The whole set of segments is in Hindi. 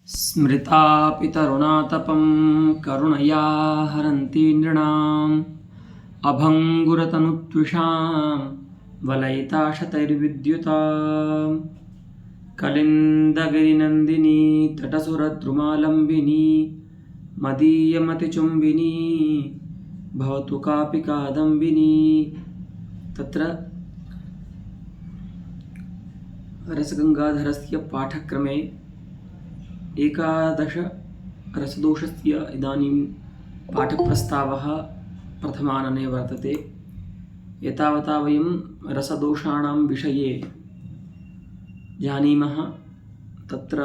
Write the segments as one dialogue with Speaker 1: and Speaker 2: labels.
Speaker 1: स्मृतापि तरुणातपं करुणया हरन्ति नृणाम् अभङ्गुरतनुत्विषां वलयिताशतैर्विद्युता कलिन्दगिरिनन्दिनी तटसुरद्रुमालम्बिनी मदीयमतिचुम्बिनी भवतु कापि कादम्बिनी। तत्र रसगंगाधरस्य पाठक्रमे एकादश रसदोषस्य इदानीं पाठप्रस्तावः प्रथमानने वर्तते। एतावता वयं रसदोषाणां विषये जानीमः। तत्र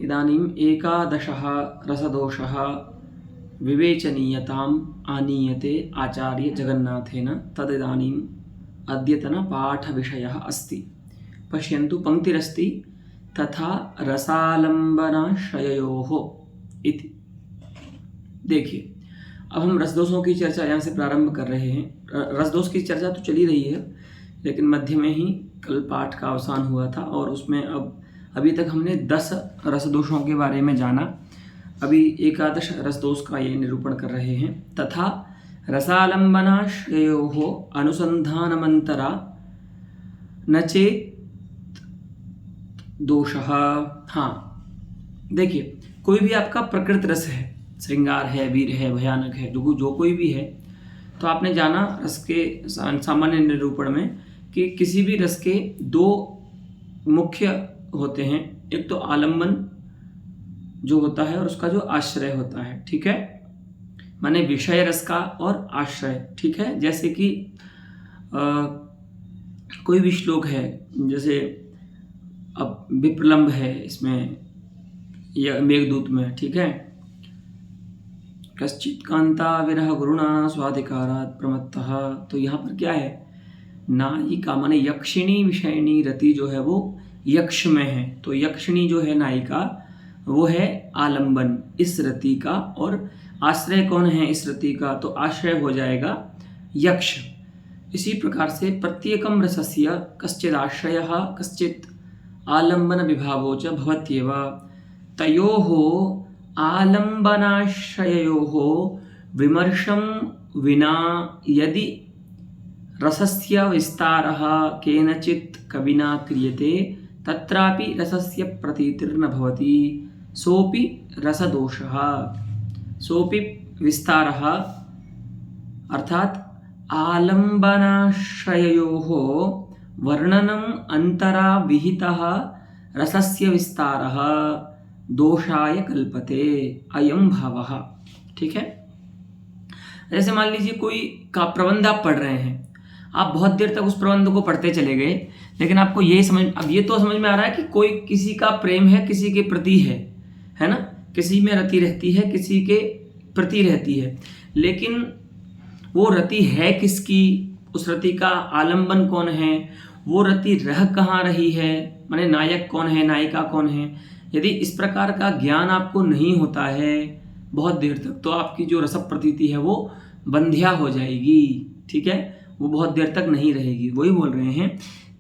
Speaker 1: इदानीम् एकादशः रसदोषः विवेचनीयताम् आनीयते आचार्य जगन्नाथेन। तदिदानीम् अद्यतनपाठविषयः अस्ति। पश्यन्तु, पंक्तिरस्ति तथा रसालंबनाश्रययोः इति। देखिए, अब हम रसदोषों की चर्चा यहाँ से प्रारंभ कर रहे हैं। रसदोष की चर्चा तो चली रही है, लेकिन मध्य में ही कल पाठ का अवसान हुआ था और उसमें अभी तक हमने 10 रसदोषों के बारे में जाना। अभी एकादश रसदोष का ये निरूपण कर रहे हैं। तथा रसालंबनाश्रयोः अनुसंधानमंतरा न चेत दोषः। हाँ, देखिए, कोई भी आपका प्रकृत रस है, श्रृंगार है, वीर है, भयानक है, जो कोई भी है, तो आपने जाना रस के सामान्य निरूपण में कि किसी भी रस के 2 मुख्य होते हैं। एक तो आलंबन जो होता है और उसका जो आश्रय होता है, ठीक है, माने विषय रस का और आश्रय, ठीक है। जैसे कि कोई भी श्लोक है, जैसे अब विप्रलंब है इसमें या मेघदूत में, ठीक है, कश्चित कांता विरह गुरुणा स्वाधिकारात् प्रमत्तः। तो यहाँ पर क्या है, नायिका माने यक्षिणी विषयिणी रति जो है वो यक्ष में है, तो यक्षिणी जो है नायिका वो है आलंबन इस रति का, और आश्रय कौन है इस रति का, तो आश्रय हो जाएगा यक्ष। इसी प्रकार से प्रत्येकम रसस्य कश्चित् आश्रयः कश्चित् आलंबन विभावो च भवत्येव। तयोः आलंबनाश्रययोः विमर्शं विना यदि रसस्य विस्तारः केनचित् कविना क्रियते तत्रापि रसस्य प्रतीतिर्न भवति, सोऽपि रसदोषः। सोऽपि विस्तारः अर्थात आलंबनाश्रययोः वर्णनम् अंतरा विहितः रसस्य विस्तारः दोषाय कल्पते, अयं भावः, ठीक है। जैसे मान लीजिए कोई का प्रबंध आप पढ़ रहे हैं, आप बहुत देर तक उस प्रबंध को पढ़ते चले गए, लेकिन आपको ये तो समझ में आ रहा है कि कोई किसी का प्रेम है, किसी के प्रति है ना, किसी में रति रहती है, किसी के प्रति रहती है, लेकिन वो रति है किसकी, उस रति का आलंबन कौन है, वो रति रह कहाँ रही है, माने नायक कौन है, नायिका कौन है। यदि इस प्रकार का ज्ञान आपको नहीं होता है बहुत देर तक, तो आपकी जो रस प्रतीति है वो बंध्या हो जाएगी, ठीक है, वो बहुत देर तक नहीं रहेगी। वही बोल रहे हैं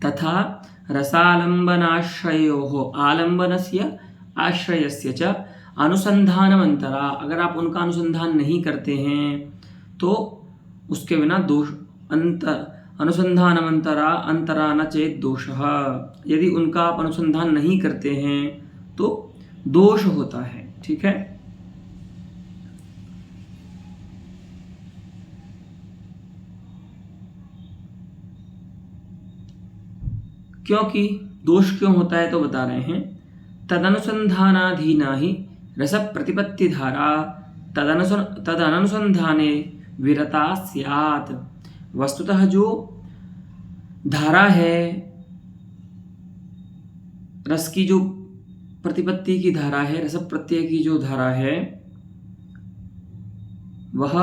Speaker 1: तथा रसालंबनाश्रयोः आलंबनस्य आश्रयस्य च अनुसंधानमंतरा। अगर आप उनका अनुसंधान नहीं करते हैं तो उसके बिना दोष अनुसंधानमंतरा अंतरा न चेत दोषः। यदि उनका आप अनुसंधान नहीं करते हैं तो दोष होता है, ठीक है। क्योंकि दोष क्यों होता है तो बता रहे हैं, तदनुसंधानाधीना ही रस प्रतिपत्ति धारा तदनुसंधाने विरता स्यात्। वस्तुतः जो धारा है, रस की जो प्रतिपत्ति की धारा है, रस प्रत्यय की जो धारा है, वह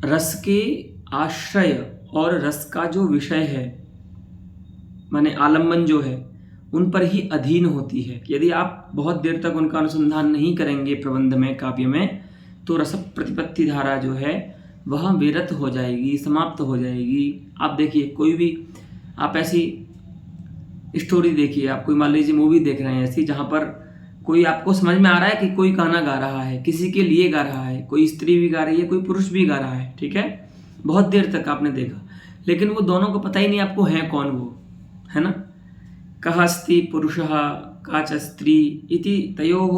Speaker 1: रस के आश्रय और रस का जो विषय है माने आलंबन जो है उन पर ही अधीन होती है। यदि आप बहुत देर तक उनका अनुसंधान नहीं करेंगे प्रबंध में, काव्य में, तो रस प्रतिपत्ति धारा जो है वह विरत हो जाएगी, समाप्त हो जाएगी। आप देखिए, कोई भी आप ऐसी स्टोरी देखिए, आप कोई मान लीजिए मूवी देख रहे हैं ऐसी जहाँ पर कोई आपको समझ में आ रहा है कि कोई गाना गा रहा है, किसी के लिए गा रहा है, कोई स्त्री भी गा रही है, कोई पुरुष भी गा रहा है, ठीक है, बहुत देर तक आपने देखा, लेकिन वो दोनों को पता ही नहीं आपको है कौन वो, है ना। कः अस्ति पुरुषः का च स्त्री इति तयोः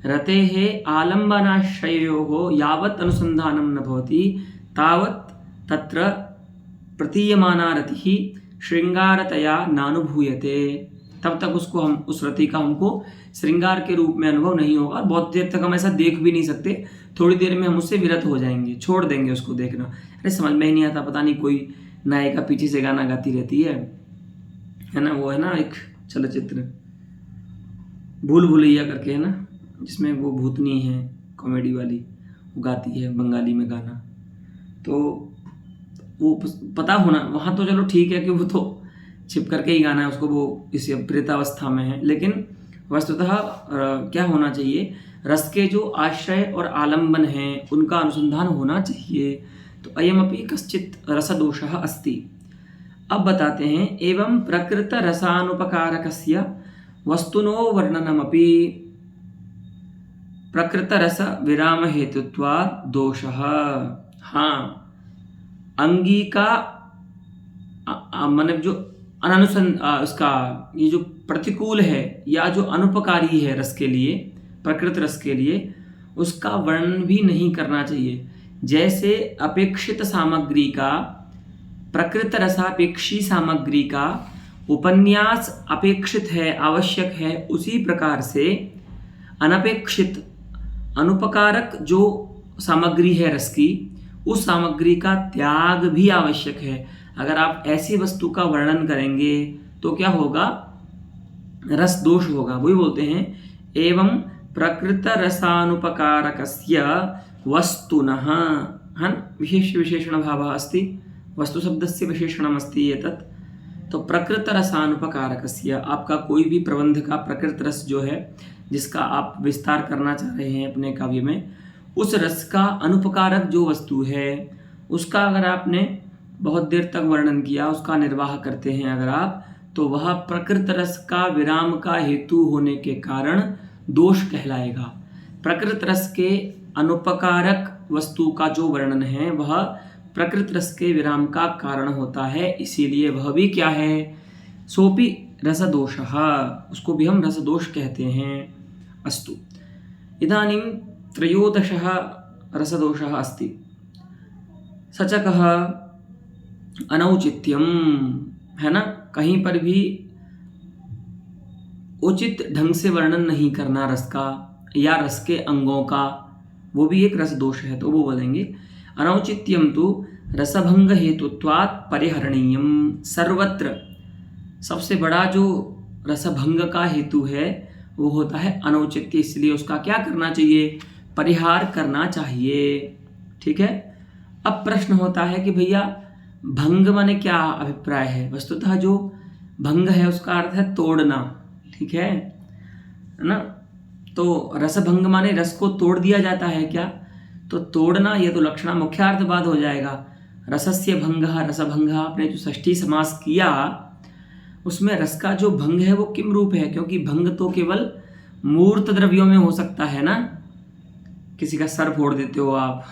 Speaker 1: रतेः आलम्बनाश्रयोः यावत् अनुसन्धानं न भवति तावत् तत्र प्रतीयमाना रतिः श्रृंगारतया नानुभूयते। तब तक उसको हम उस रति का हमको श्रृंगार के रूप में अनुभव नहीं होगा। बहुत देर तक हम ऐसा देख भी नहीं सकते, थोड़ी देर में हम उससे विरत हो जाएंगे, छोड़ देंगे उसको देखना। अरे समझ में ही नहीं आता, पता नहीं कोई नायिका पीछे से गाना गाती रहती है ना। वो है ना एक चलचित्र भूल भुलैया करके, है ना, जिसमें वो भूतनी है कॉमेडी वाली, वो गाती है बंगाली में गाना। तो वो पता होना वहाँ तो चलो ठीक है कि वो तो छिप करके ही गाना है उसको, वो इस प्रेतावस्था में है, लेकिन वस्तुतः क्या होना चाहिए, रस के जो आश्रय और आलंबन हैं उनका अनुसंधान होना चाहिए। तो अयमपि कश्चित् रसदोषः अस्ति। अब बताते हैं, एवं प्रकृत रसानुपकारकस्य वस्तुनो वर्णनमपि प्रकृत रस विराम हेतुत्वात् दोषः। हाँ, अंगिका मतलब जो उसका ये जो प्रतिकूल है या जो अनुपकारी है रस के लिए, प्रकृत रस के लिए, उसका वर्णन भी नहीं करना चाहिए। जैसे अपेक्षित सामग्री का, प्रकृत रसापेक्षी सामग्री का उपन्यास अपेक्षित है, आवश्यक है, उसी प्रकार से अनपेक्षित अनुपकारक जो सामग्री है रस की, उस सामग्री का त्याग भी आवश्यक है। अगर आप ऐसी वस्तु का वर्णन करेंगे तो क्या होगा, रस दोष होगा। वही बोलते हैं, एवं प्रकृत रसानुपकारकस्य वस्तुनः, है ना, विशेष विशेषण भावः अस्ति, वस्तु शब्दस्य विशेषणम् अस्ति एतत्। तो प्रकृत रसानुपकारकस्य, आपका कोई भी प्रबंध का प्रकृत रस जो है जिसका आप विस्तार करना चाह रहे हैं अपने काव्य में, उस रस का अनुपकारक जो वस्तु है उसका अगर आपने बहुत देर तक वर्णन किया, उसका निर्वाह करते हैं अगर आप, तो वह प्रकृत रस का विराम का हेतु होने के कारण दोष कहलाएगा। प्रकृत रस के अनुपकारक वस्तु का जो वर्णन है वह प्रकृत रस के विराम का कारण होता है, इसीलिए वह भी क्या है, सोपि रसदोषः, उसको भी हम रसदोष कहते हैं। अस्तु, इदानीं त्रयोदशः रसदोषः अस्ति। स च कः, अनौचित्यम, है ना, कहीं पर भी उचित ढंग से वर्णन नहीं करना रस का या रस के अंगों का, वो भी एक रस दोष है। तो वो बोलेंगे, अनौचित्यम तो रसभंग हेतुत्वात् परिहरणीयम। सर्वत्र सबसे बड़ा जो रसभंग का हेतु है वो होता है अनौचित्य, इसलिए उसका क्या करना चाहिए, परिहार करना चाहिए। ठीक है। अब प्रश्न होता है कि भैया भंग माने क्या अभिप्राय है। वस्तुतः जो भंग है उसका अर्थ है तोड़ना, ठीक है ना। तो रसभंग माने रस को तोड़ दिया जाता है क्या, तो तोड़ना ये तो लक्षणा मुख्यार्थ बाद हो जाएगा। रसस्य भंगः रसभंगः, आपने जो षष्ठी समास किया उसमें रस का जो भंग है वो किम रूप है, क्योंकि भंग तो केवल मूर्त द्रव्यों में हो सकता है ना। किसी का सर फोड़ देते हो आप,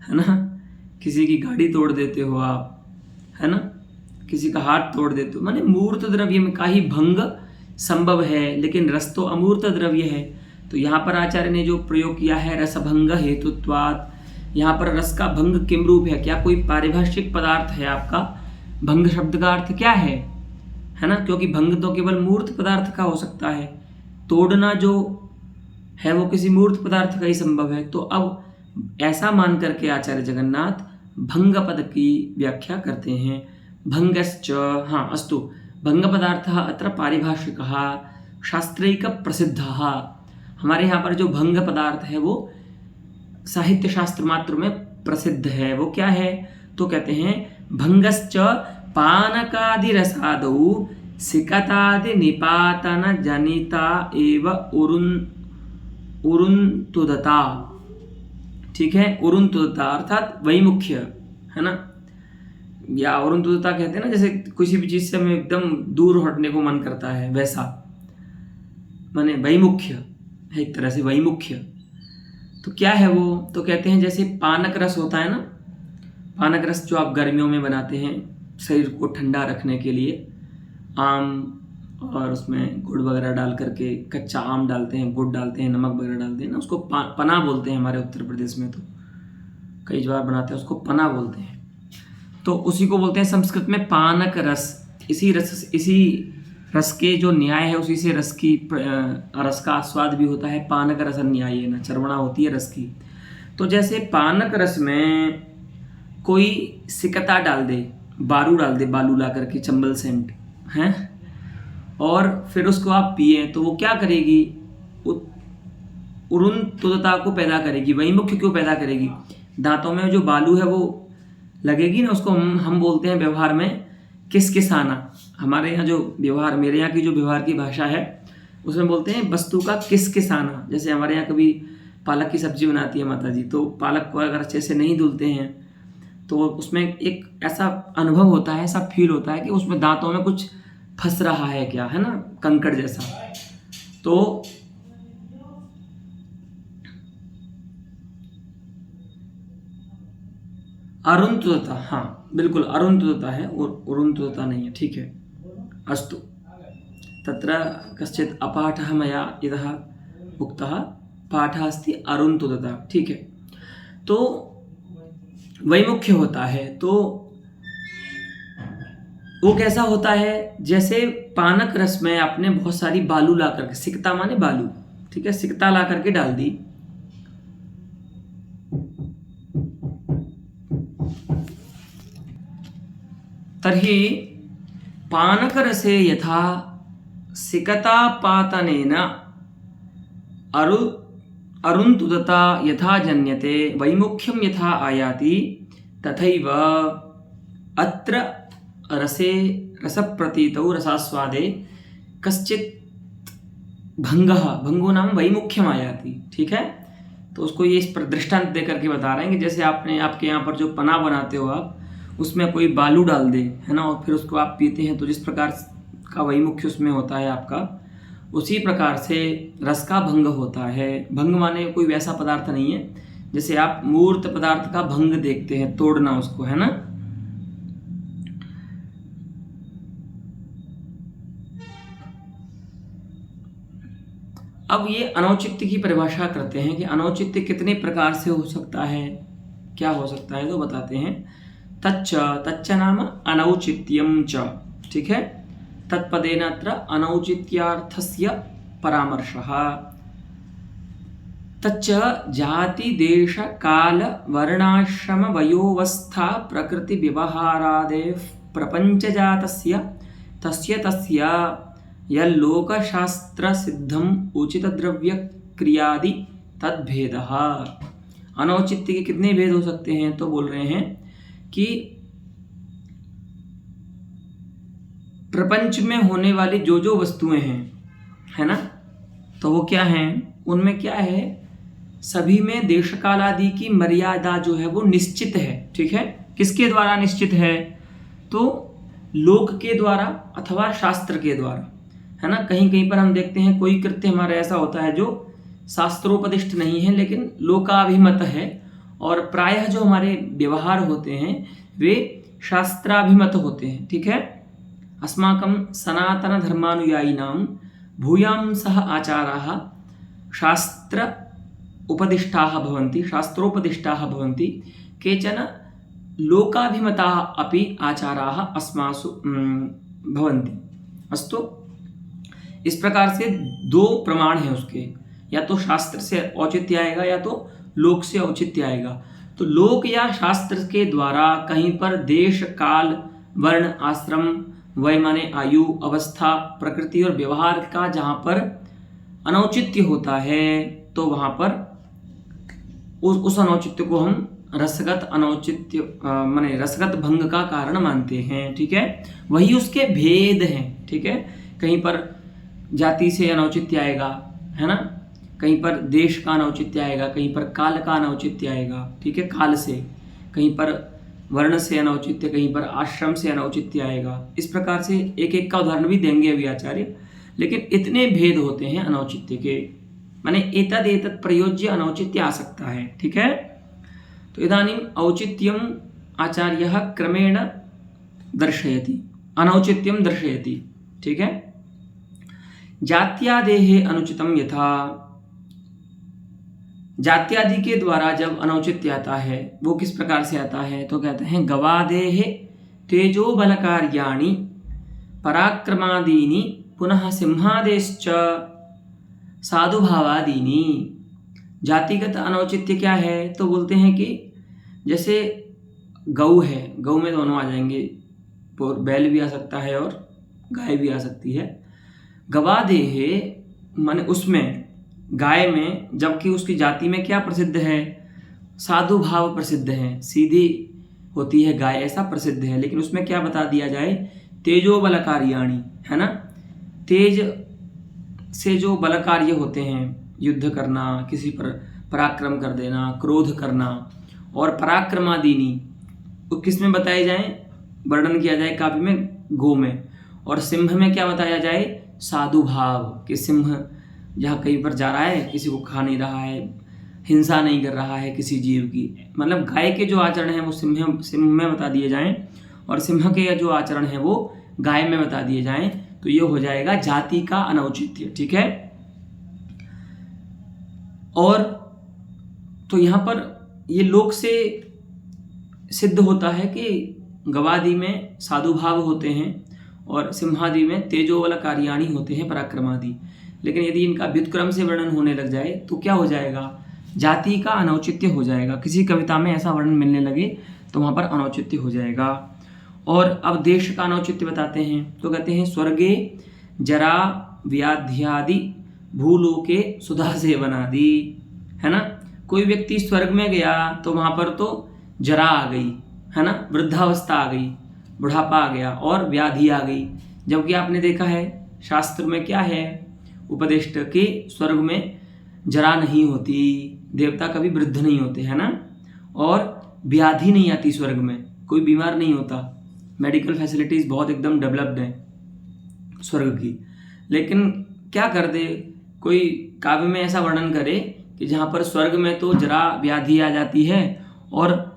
Speaker 1: है ना, किसी की गाड़ी तोड़ देते हो आप, है ना, किसी का हाथ तोड़ देते हो, माने मूर्त द्रव्य में का ही भंग संभव है, लेकिन रस तो अमूर्त द्रव्य है। तो यहाँ पर आचार्य ने जो प्रयोग किया है रसभंग हेतुत्वात्, यहाँ पर रस का भंग किम रूप है, क्या कोई पारिभाषिक पदार्थ है आपका। भंग शब्द का अर्थ क्या है ना, क्योंकि भंग तो केवल मूर्त पदार्थ का हो सकता है, तोड़ना जो है वो किसी मूर्त पदार्थ का ही संभव है। तो अब ऐसा मान करके आचार्य जगन्नाथ भंग पद की व्याख्या करते हैं। भंगश्च, हाँ अस्तु, भंग पदार्थः अत्र पारिभाषिकः शास्त्रैक प्रसिद्धः। हमारे यहाँ पर जो भंग पदार्थ है वो साहित्य शास्त्र मात्र में प्रसिद्ध है। वो क्या है, तो कहते हैं भंगश्च पानकादि रसादौ सिकतादि निपातन जनिता एव उरुन्तुदता। ठीक है, उरुन्तुदता अर्थात वही मुख्य, है ना। या अरुंधता कहते हैं ना, जैसे किसी भी चीज से हमें एकदम दूर हटने को मन करता है, वैसा माने वैमुख्य है, एक तरह से वैमुख्य। तो क्या है वो, तो कहते हैं जैसे पानक रस होता है ना, पानक रस जो आप गर्मियों में बनाते हैं शरीर को ठंडा रखने के लिए, आम और उसमें गुड़ वगैरह डाल करके, कच्चा आम डालते हैं, गुड़ डालते हैं, नमक वगैरह डालते हैं ना, उसको पना बोलते हैं हमारे उत्तर प्रदेश में, तो कई बार बनाते हैं उसको पना बोलते हैं। तो उसी को बोलते हैं संस्कृत में पानक रस। इसी रस के जो न्याय है, उसी से रस का आस्वाद भी होता है। पानक रस न्याय है ना, चर्वणा होती है रस की। तो जैसे पानक रस में कोई सिकता डाल दे, बारू डाल दे, बालू ला करके, चंबल सेंट हैं, और फिर उसको आप पिए, तो वो क्या करेगी, उरुंतुदता को पैदा करेगी, वैमुख्य को पैदा करेगी। दांतों में जो बालू है वो लगेगी ना, उसको हम बोलते हैं व्यवहार में किसकिसाना। हमारे यहाँ जो व्यवहार, मेरे यहाँ की जो व्यवहार की भाषा है, उसमें बोलते हैं वस्तु का किसकिसाना। जैसे हमारे यहाँ कभी पालक की सब्जी बनाती है माता जी, तो पालक को अगर अच्छे से नहीं धुलते हैं तो उसमें एक ऐसा अनुभव होता है, ऐसा फील होता है कि उसमें दांतों में कुछ फंस रहा है, क्या है ना, कंकड़ जैसा। तो अरुंधुता, हाँ बिल्कुल अरुंधुता है, उरुंधुता नहीं है, ठीक है। अस्तु, तत्र कश्चित् अपाठः मया इतः उक्तः, पाठः अस्ति अरुंधुता, ठीक है। तो वैमुख्य होता है, तो वो कैसा होता है, जैसे पानक रस में आपने बहुत सारी बालू ला करके, सिकता माने बालू, ठीक है, सिकता ला करके डाल दी, तर्हि पानकरसे यथा सिकतापातनेन अरुंधुता यथा जन्यते, वैमुख्यं यथा आयाति, तथैव अत्र रसे रसप्रतीतौ रसास्वादे कश्चित् भंगो नाम वैमुख्यम आयाति, ठीक है। तो उसको ये इस पर दृष्टांत दे करके बता रहे हैं कि जैसे आपके यहाँ पर जो पना बनाते हो आप, उसमें कोई बालू डाल दे, है ना, और फिर उसको आप पीते हैं, तो जिस प्रकार का वैमुख्य उसमें होता है आपका, उसी प्रकार से रस का भंग होता है। भंग माने कोई वैसा पदार्थ नहीं है जैसे आप मूर्त पदार्थ का भंग देखते हैं, तोड़ना उसको, है ना। अब ये अनौचित्य की परिभाषा करते हैं कि अनौचित्य कितने प्रकार से हो सकता है, क्या हो सकता है, तो बताते हैं। तच्च नाम अनौचित्यम च, ठीक है। तत्पदेन अत्र अनौचित्यार्थस्य परामर्शः। तच्च जाति देश काल वर्णाश्रम वयोवस्था प्रकृति व्यवहारादेव प्रपंचजातस्य तस्य यल्लोकशास्त्र सिद्धम उचित द्रव्य क्रियादि तद्भेदः। अनौचित्य के कितने भेद हो सकते हैं, तो बोल रहे हैं कि प्रपंच में होने वाली जो जो वस्तुएं हैं, है ना, तो वो क्या हैं, उनमें क्या है, सभी में देश काल आदि की मर्यादा जो है वो निश्चित है, ठीक है। किसके द्वारा निश्चित है, तो लोक के द्वारा अथवा शास्त्र के द्वारा, है ना। कहीं कहीं पर हम देखते हैं कोई कृत्य हमारा ऐसा होता है जो शास्त्रोपदिष्ट नहीं है लेकिन लोकाभिमत है, और प्रायः जो हमारे व्यवहार होते हैं वे शास्त्राभिमत होते हैं, ठीक है। अस्माकं सनातन धर्मानुयायिनां भूयांसः आचाराः शास्त्र उपदिष्टाः भवन्ति, शास्त्रोपदिष्टाः भवन्ति। केचन लोकाभिमताः अपि आचाराः अस्मासु भवन्ति। अस्तु, इस प्रकार से दो प्रमाण हैं उसके, या तो शास्त्र से औचित्य आएगा या तो लोक से औचित्य आएगा। तो लोक या शास्त्र के द्वारा कहीं पर देश काल वर्ण आश्रम, वय माने आयु, अवस्था, प्रकृति और व्यवहार का जहाँ पर अनौचित्य होता है, तो वहाँ पर उस अनौचित्य को हम रसगत अनौचित्य माने रसगत भंग का कारण मानते हैं, ठीक है। वही उसके भेद हैं, ठीक है। कहीं पर जाति से अनौचित्य आएगा, है ना, कहीं पर देश का अनौचित्य आएगा, कहीं पर काल का अनौचित्य आएगा, ठीक है, काल से, कहीं पर वर्ण से अनौचित्य, कहीं पर आश्रम से अनौचित्य आएगा। इस प्रकार से एक एक का उदाहरण भी देंगे अभी आचार्य, लेकिन इतने भेद होते हैं अनौचित्य के, माने एतद एतद प्रयोज्य अनौचित्य आ सकता है। ठीक है, तो इदानीम औचित्यम आचार्यः क्रमेण दर्शयति, अनौचित्यम दर्शयति। ठीक है, जात्यादेः अनुचितम यथा, जात्यादि के द्वारा जब अनौचित्य आता है वो किस प्रकार से आता है, तो कहते हैं गवादेः तेजो बलकार्याणि पराक्रमादीनि पुनः सिंहादेश्च साधुभावादीनि। जातिगत अनौचित्य क्या है, तो बोलते हैं कि जैसे गऊ है, गऊ में दोनों आ जाएंगे, बैल भी आ सकता है और गाय भी आ सकती है। गवादेः माने उसमें, गाय में, जबकि उसकी जाति में क्या प्रसिद्ध है, साधु भाव प्रसिद्ध है, सीधी होती है गाय, ऐसा प्रसिद्ध है। लेकिन उसमें क्या बता दिया जाए, तेजो बल कार्याणि, है ना, तेज से जो बल कार्य होते हैं, युद्ध करना, किसी पर पराक्रम कर देना, क्रोध करना, और पराक्रमादीनी वो किस में बताए जाएं, वर्णन किया जाए काव्य में गो में, और सिंह में क्या बताया जाए, साधु भाव, कि सिंह जहाँ कहीं पर जा रहा है, किसी को खा नहीं रहा है, हिंसा नहीं कर रहा है किसी जीव की, मतलब गाय के जो आचरण हैं वो सिंह में बता दिए जाएं, और सिंह के जो आचरण हैं वो गाय में बता दिए जाएं, तो ये हो जाएगा जाति का अनौचित्य। ठीक है, और तो यहाँ पर ये लोक से सिद्ध होता है कि गवादि में साधु भाव होते हैं और सिंहादि में तेजोवल कार्याणी होते हैं, पराक्रमादि। लेकिन यदि इनका व्युत्क्रम से वर्णन होने लग जाए तो क्या हो जाएगा, जाति का अनौचित्य हो जाएगा। किसी कविता में ऐसा वर्णन मिलने लगे तो वहाँ पर अनौचित्य हो जाएगा। और अब देश का अनौचित्य बताते हैं, तो कहते हैं स्वर्गे जरा व्याध्यादि भूलोके सुधा सेवनादि, है ना। कोई व्यक्ति स्वर्ग में गया तो वहाँ पर तो जरा आ गई, है ना, वृद्धावस्था आ गई, बुढ़ापा आ गया, और व्याधि आ गई। जबकि आपने देखा है शास्त्र में क्या है उपदिष्ट, कि स्वर्ग में जरा नहीं होती, देवता कभी वृद्ध नहीं होते, है ना, और व्याधि नहीं आती स्वर्ग में, कोई बीमार नहीं होता, मेडिकल फैसिलिटीज़ बहुत एकदम डेवलप्ड हैं स्वर्ग की। लेकिन क्या कर दे, कोई काव्य में ऐसा वर्णन करे कि जहाँ पर स्वर्ग में तो जरा व्याधि आ जाती है, और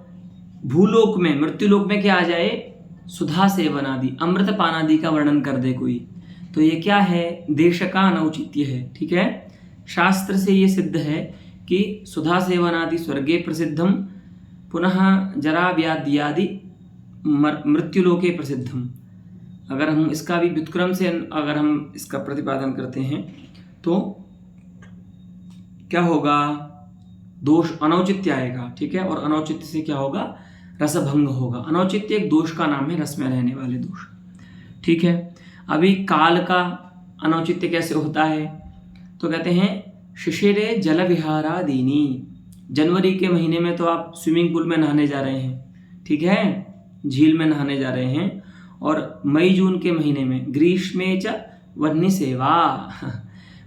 Speaker 1: भूलोक में, मृत्युलोक में क्या आ जाए, सुधा सेवन आदि, अमृत पान आदि का वर्णन कर दे कोई, तो ये क्या है, देश का अनौचित्य है। ठीक है, शास्त्र से ये सिद्ध है कि सुधा सेवनादि स्वर्गे प्रसिद्धम, पुनः जरा व्याध्यादि मृत्युलोके प्रसिद्धम। अगर हम इसका भी व्युत्क्रम से अगर हम इसका प्रतिपादन करते हैं तो क्या होगा, दोष अनौचित्य आएगा। ठीक है, और अनौचित्य से क्या होगा, रसभंग होगा। अनौचित्य एक दोष का नाम है, रस में रहने वाले दोष। ठीक है, अभी काल का अनौचित्य कैसे होता है, तो कहते हैं शिशिरे जल विहारादीनी। जनवरी के महीने में तो आप स्विमिंग पूल में नहाने जा रहे हैं, ठीक है, झील में नहाने जा रहे हैं, और मई जून के महीने में ग्रीष्मे च वह्नि सेवा,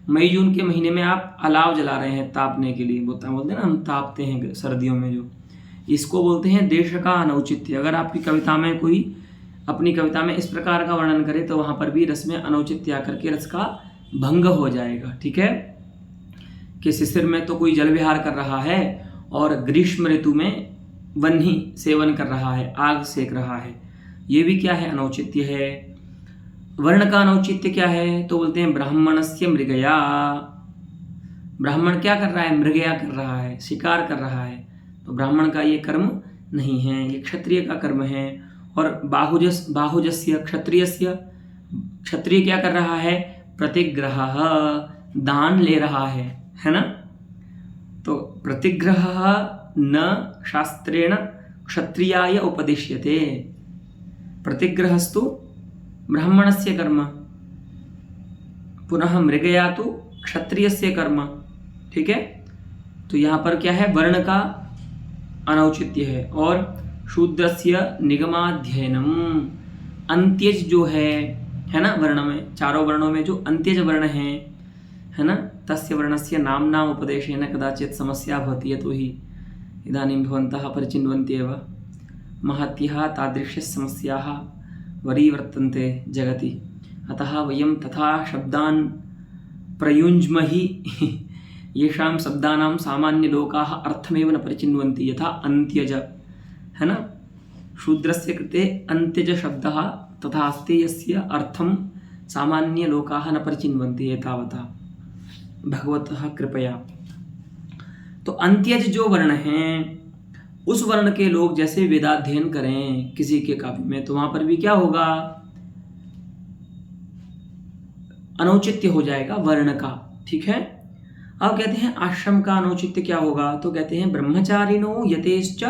Speaker 1: मई जून के महीने में आप अलाव जला रहे हैं तापने के लिए, बोलते हैं ना हम तापते हैं सर्दियों में, जो इसको बोलते हैं देश का अनौचित्य। अगर आपकी कविता में कोई अपनी कविता में इस प्रकार का वर्णन करे तो वहाँ पर भी रस में अनौचित्य आकर के रस का भंग हो जाएगा। ठीक है, कि शिशिर में तो कोई जल विहार कर रहा है और ग्रीष्म ऋतु में वह्नि सेवन कर रहा है, आग सेक रहा है, ये भी क्या है, अनौचित्य है। वर्ण का अनौचित्य क्या है, तो बोलते हैं ब्राह्मणस्य मृगया। ब्राह्मण क्या कर रहा है, मृगया कर रहा है, शिकार कर रहा है, तो ब्राह्मण का ये कर्म नहीं है, ये क्षत्रिय का कर्म है। और बाहुजस्य क्षत्रियस्य, क्षत्रिय क्या कर रहा है, प्रतिग्रह, दान ले रहा है ना। तो प्रतिग्रह न शास्त्रेण क्षत्रियाय उपदिश्यते, प्रतिग्रहस्तु ब्राह्मणस्य कर्म, पुनः मृगया तो क्षत्रियस्य कर्म। ठीक है, तो यहाँ पर क्या है, वर्ण का अनौचित्य है। और शूद्रस्य निगमाध्ययनम, अंत्यज जो है ना, वर्ण में, चारों वर्णों में जो अंत्यज वर्ण है ना, तस्य वर्णस्य नाम्ना उपदेशेन कदाचित् समस्या भवति, यतो हि इदानीं भवन्तः परिचिन्वन्ति एव। महत्यः तादृशसमस्याः वरीवर्तन्ते जगति, अतः वयं तथा शब्दान् प्रयुञ्ज्महि येषां शब्दानां सामान्यलोकाः अर्थमेव न परिचिन्वन्ति, यथा अन्त्यज, है ना, शूद्रस्य कृते अन्त्यज शब्दः तथा अस्ति यस्य अर्थं सामान्यलोकाः न परिचिन्वन्ति, एतावता भगवतः कृपया। तो अंत्यज जो वर्ण हैं, उस वर्ण के लोग जैसे वेदाध्ययन करें किसी के काव्य में, तो वहां पर भी क्या होगा, अनौचित्य हो जाएगा वर्ण का। ठीक है। अब कहते हैं आश्रम का अनौचित्य क्या होगा, तो कहते हैं ब्रह्मचारिणो यतेश्च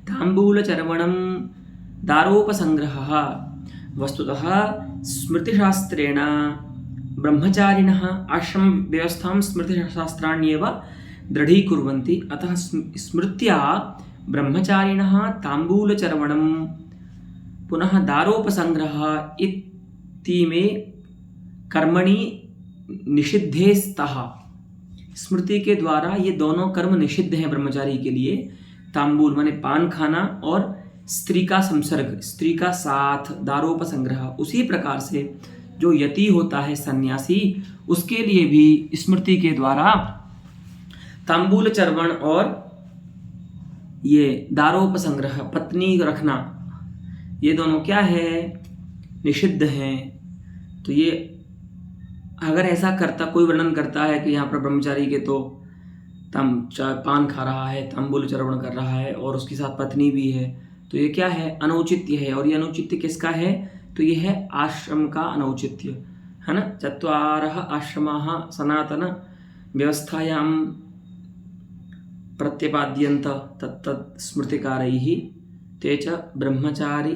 Speaker 1: तांबूल चर्वणम दारोपसंग्रहः। वस्तुतः स्मृतिशास्त्रेण ब्रह्मचारिणः आश्रम व्यवस्थां स्मृतिशास्त्राण्येव दृढीकुर्वन्ति, अतः स्मृत्या ब्रह्मचारिणः तांबूलचर्वणं पुनः दारोपसंग्रहः इतीमे कर्मणि निषिद्धे स्तः। स्मृति के द्वारा ये दोनों कर्म निषिद्ध हैं ब्रह्मचारी के लिए। तांबूल माने पान खाना और स्त्री का संसर्ग, स्त्री का साथ, दारोपसंग्रह। उसी प्रकार से जो यति होता है सन्यासी, उसके लिए भी स्मृति के द्वारा तांबूल चर्वण और ये दारोपसंग्रह, पत्नी रखना, ये दोनों क्या है, निषिद्ध हैं। तो ये अगर ऐसा करता, कोई वर्णन करता है कि यहाँ पर ब्रह्मचारी के तो पान खा रहा है, तांबूल चर्वण कर रहा है और उसके साथ पत्नी भी है, तो ये क्या है, अनौचित्य है। और ये अनौचित्य किसका है, तो ये है आश्रम का अनौचित्य, है ना। चत्वारः आश्रमाः सनातन व्यवस्थायां प्रत्यपाद्यन्त तत्तत् स्मृतिकारैः, ते च ब्रह्मचारी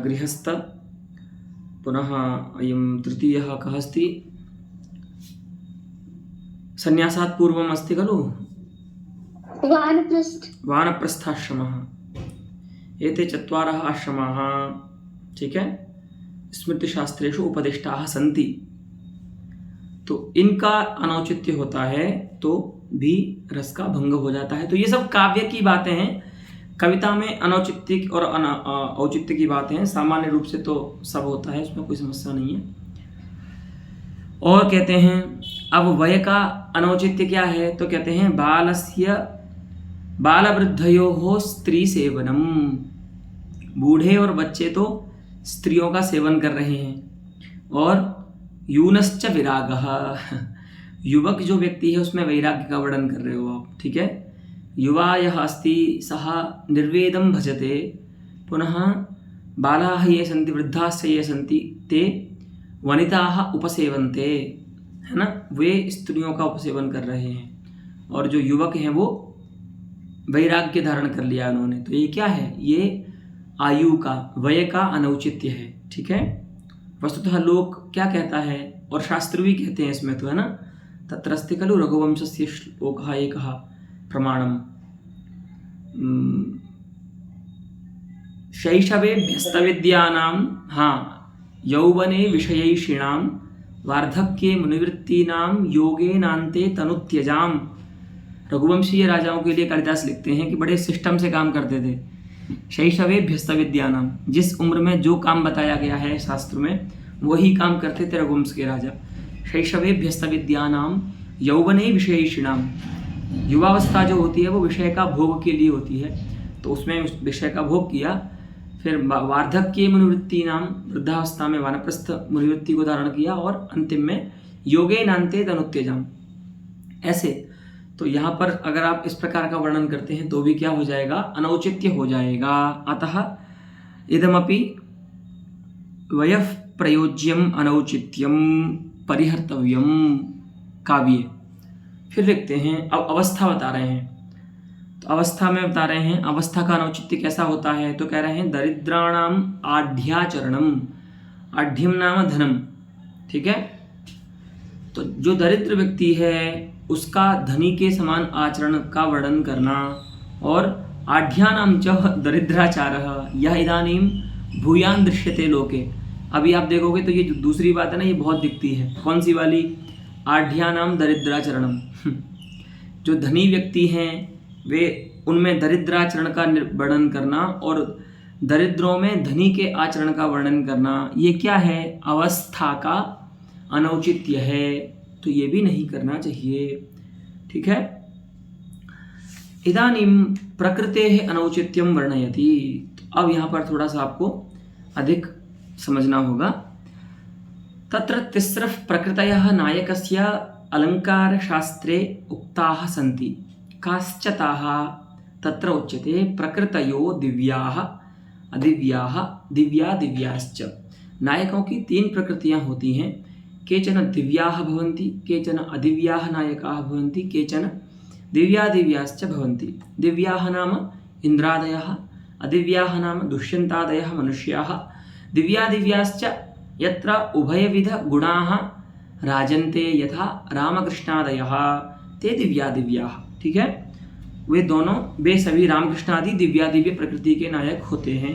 Speaker 1: गृहस्थ, पुनः अयं तृतीयः कः अस्ति, सन्यासात् पूर्वम् अस्ति खलु वानप्रस्थाश्रमः। एते चत्वारः आश्रमाः, ठीक है, स्मृतिशास्त्रेषु उपदिष्टाः सन्ति। तो इनका अनौचित्य होता है तो भी रस का भंग हो जाता है। तो ये सब काव्य की बातें हैं। कविता में अनौचित्य और औचित्य की बातें हैं। सामान्य रूप से तो सब होता है, इसमें कोई समस्या नहीं है। और कहते हैं अब वय का अनौचित्य क्या है, तो कहते हैं बालवृद्धयोः स्त्री सेवनम। बूढ़े और बच्चे तो स्त्रियों का सेवन कर रहे हैं। और यूनश्च विरागः, युवक जो व्यक्ति है उसमें वैराग्य का वर्णन कर रहे हो आप, ठीक है। युवा यः अस्ति सः निर्वेदं भजते, पुनः बालाः ये सन्ति, वृद्धाश्च ये सन्ति, ते वनिताः उपसेवन्ते, है ना, वे स्त्रियों का उपसेवन कर रहे हैं। और जो युवक हैं वो वैराग्य धारण कर लिया उन्होंने। तो ये क्या है, ये आयु का, वय का अनौचित्य है, ठीक है। वस्तुतः लोक क्या कहता है और शास्त्र भी कहते हैं इसमें, तो है ना, तत्रस्ति खलु रघुवंशस्य श्लोकः एकः प्रमाणम। शैशवेभ्यस्तविद्यानां यौवने विषयैषिणां वार्धक्ये मुनिवृत्तीनां योगेनान्ते तनुत्यजां। रघुवंशीय राजाओं के लिए कालिदास लिखते हैं कि बड़े सिस्टम से काम करते थे। शैशवेभ्यस्तविद्यानां, जिस उम्र में जो काम बताया गया है शास्त्र में वही काम करते थे रघुवंश के राजा। शैशवेभ्यस्तविद्यानां यौवने विषयैषिणां, युवावस्था जो होती है वो विषय का भोग के लिए होती है, तो उसमें विषय का भोग किया। फिर वार्धक्ये मुनिवृत्ति नाम, वृद्धावस्था में वानप्रस्थ मुनिवृत्ति को धारण किया। और अंतिम में योगेनान्ते तनुत्यजाम। ऐसे तो यहाँ पर अगर आप इस प्रकार का वर्णन करते हैं तो भी क्या हो जाएगा, अनौचित्य हो जाएगा। अतः इदमपि वयः प्रयोज्यम अनौचित्यम परिहर्तव्यम काव्ये। फिर देखते हैं, अब अवस्था बता रहे हैं। तो अवस्था में बता रहे हैं अवस्था का अनौचित्य कैसा होता है, तो कह रहे हैं दरिद्राणाम आढ्याचरणम। आढ्यम नाम धनम, ठीक है। तो जो दरिद्र व्यक्ति है उसका धनी के समान आचरण का वर्णन करना। और आढ्यानाम च दरिद्राचारः यह इदानीं भूयान दृश्यते लोके। अभी आप देखोगे तो ये जो दूसरी बात है ना, ये बहुत दिखती है। कौन सी वाली, आढ्यानाम दरिद्राचरणम। जो धनी व्यक्ति हैं वे उनमें दरिद्राचरण का वर्णन करना और दरिद्रों में धनी के आचरण का वर्णन करना, ये क्या है? अवस्था का अनौचित्य है, तो ये भी नहीं करना चाहिए। ठीक है। इदानीं प्रकृतेः अनौचित्यं वर्णयति। अब यहाँ पर थोड़ा सा आपको अधिक समझना होगा। तत्र तिस्रः प्रकृतयः नायकस्य अलङ्कारशास्त्रे उक्ताः सन्ति। काश्चताः तत्र उच्यते प्रकृतयो दिव्याः अदिव्याः दिव्या दिव्याश्च। नायकों की 3 प्रकृतियां होती हैं। केचन दिव्याः भवन्ति, केचन अदिव्याः नायकाः भवन्ति, केचन दिव्या दिव्याश्च भवन्ति। दिव्याः नाम इन्द्रादयः, अदिव्याः नाम दुष्यन्तादयः मनुष्याः, दिव्या दिव्याश्च यत्र उभयविध गुणाः राजन्ते यथा रामकृष्णादयः ते दिव्या दिव्याः। ठीक है। वे सभी रामकृष्ण आदि दिव्या दिव्य प्रकृति के नायक होते हैं।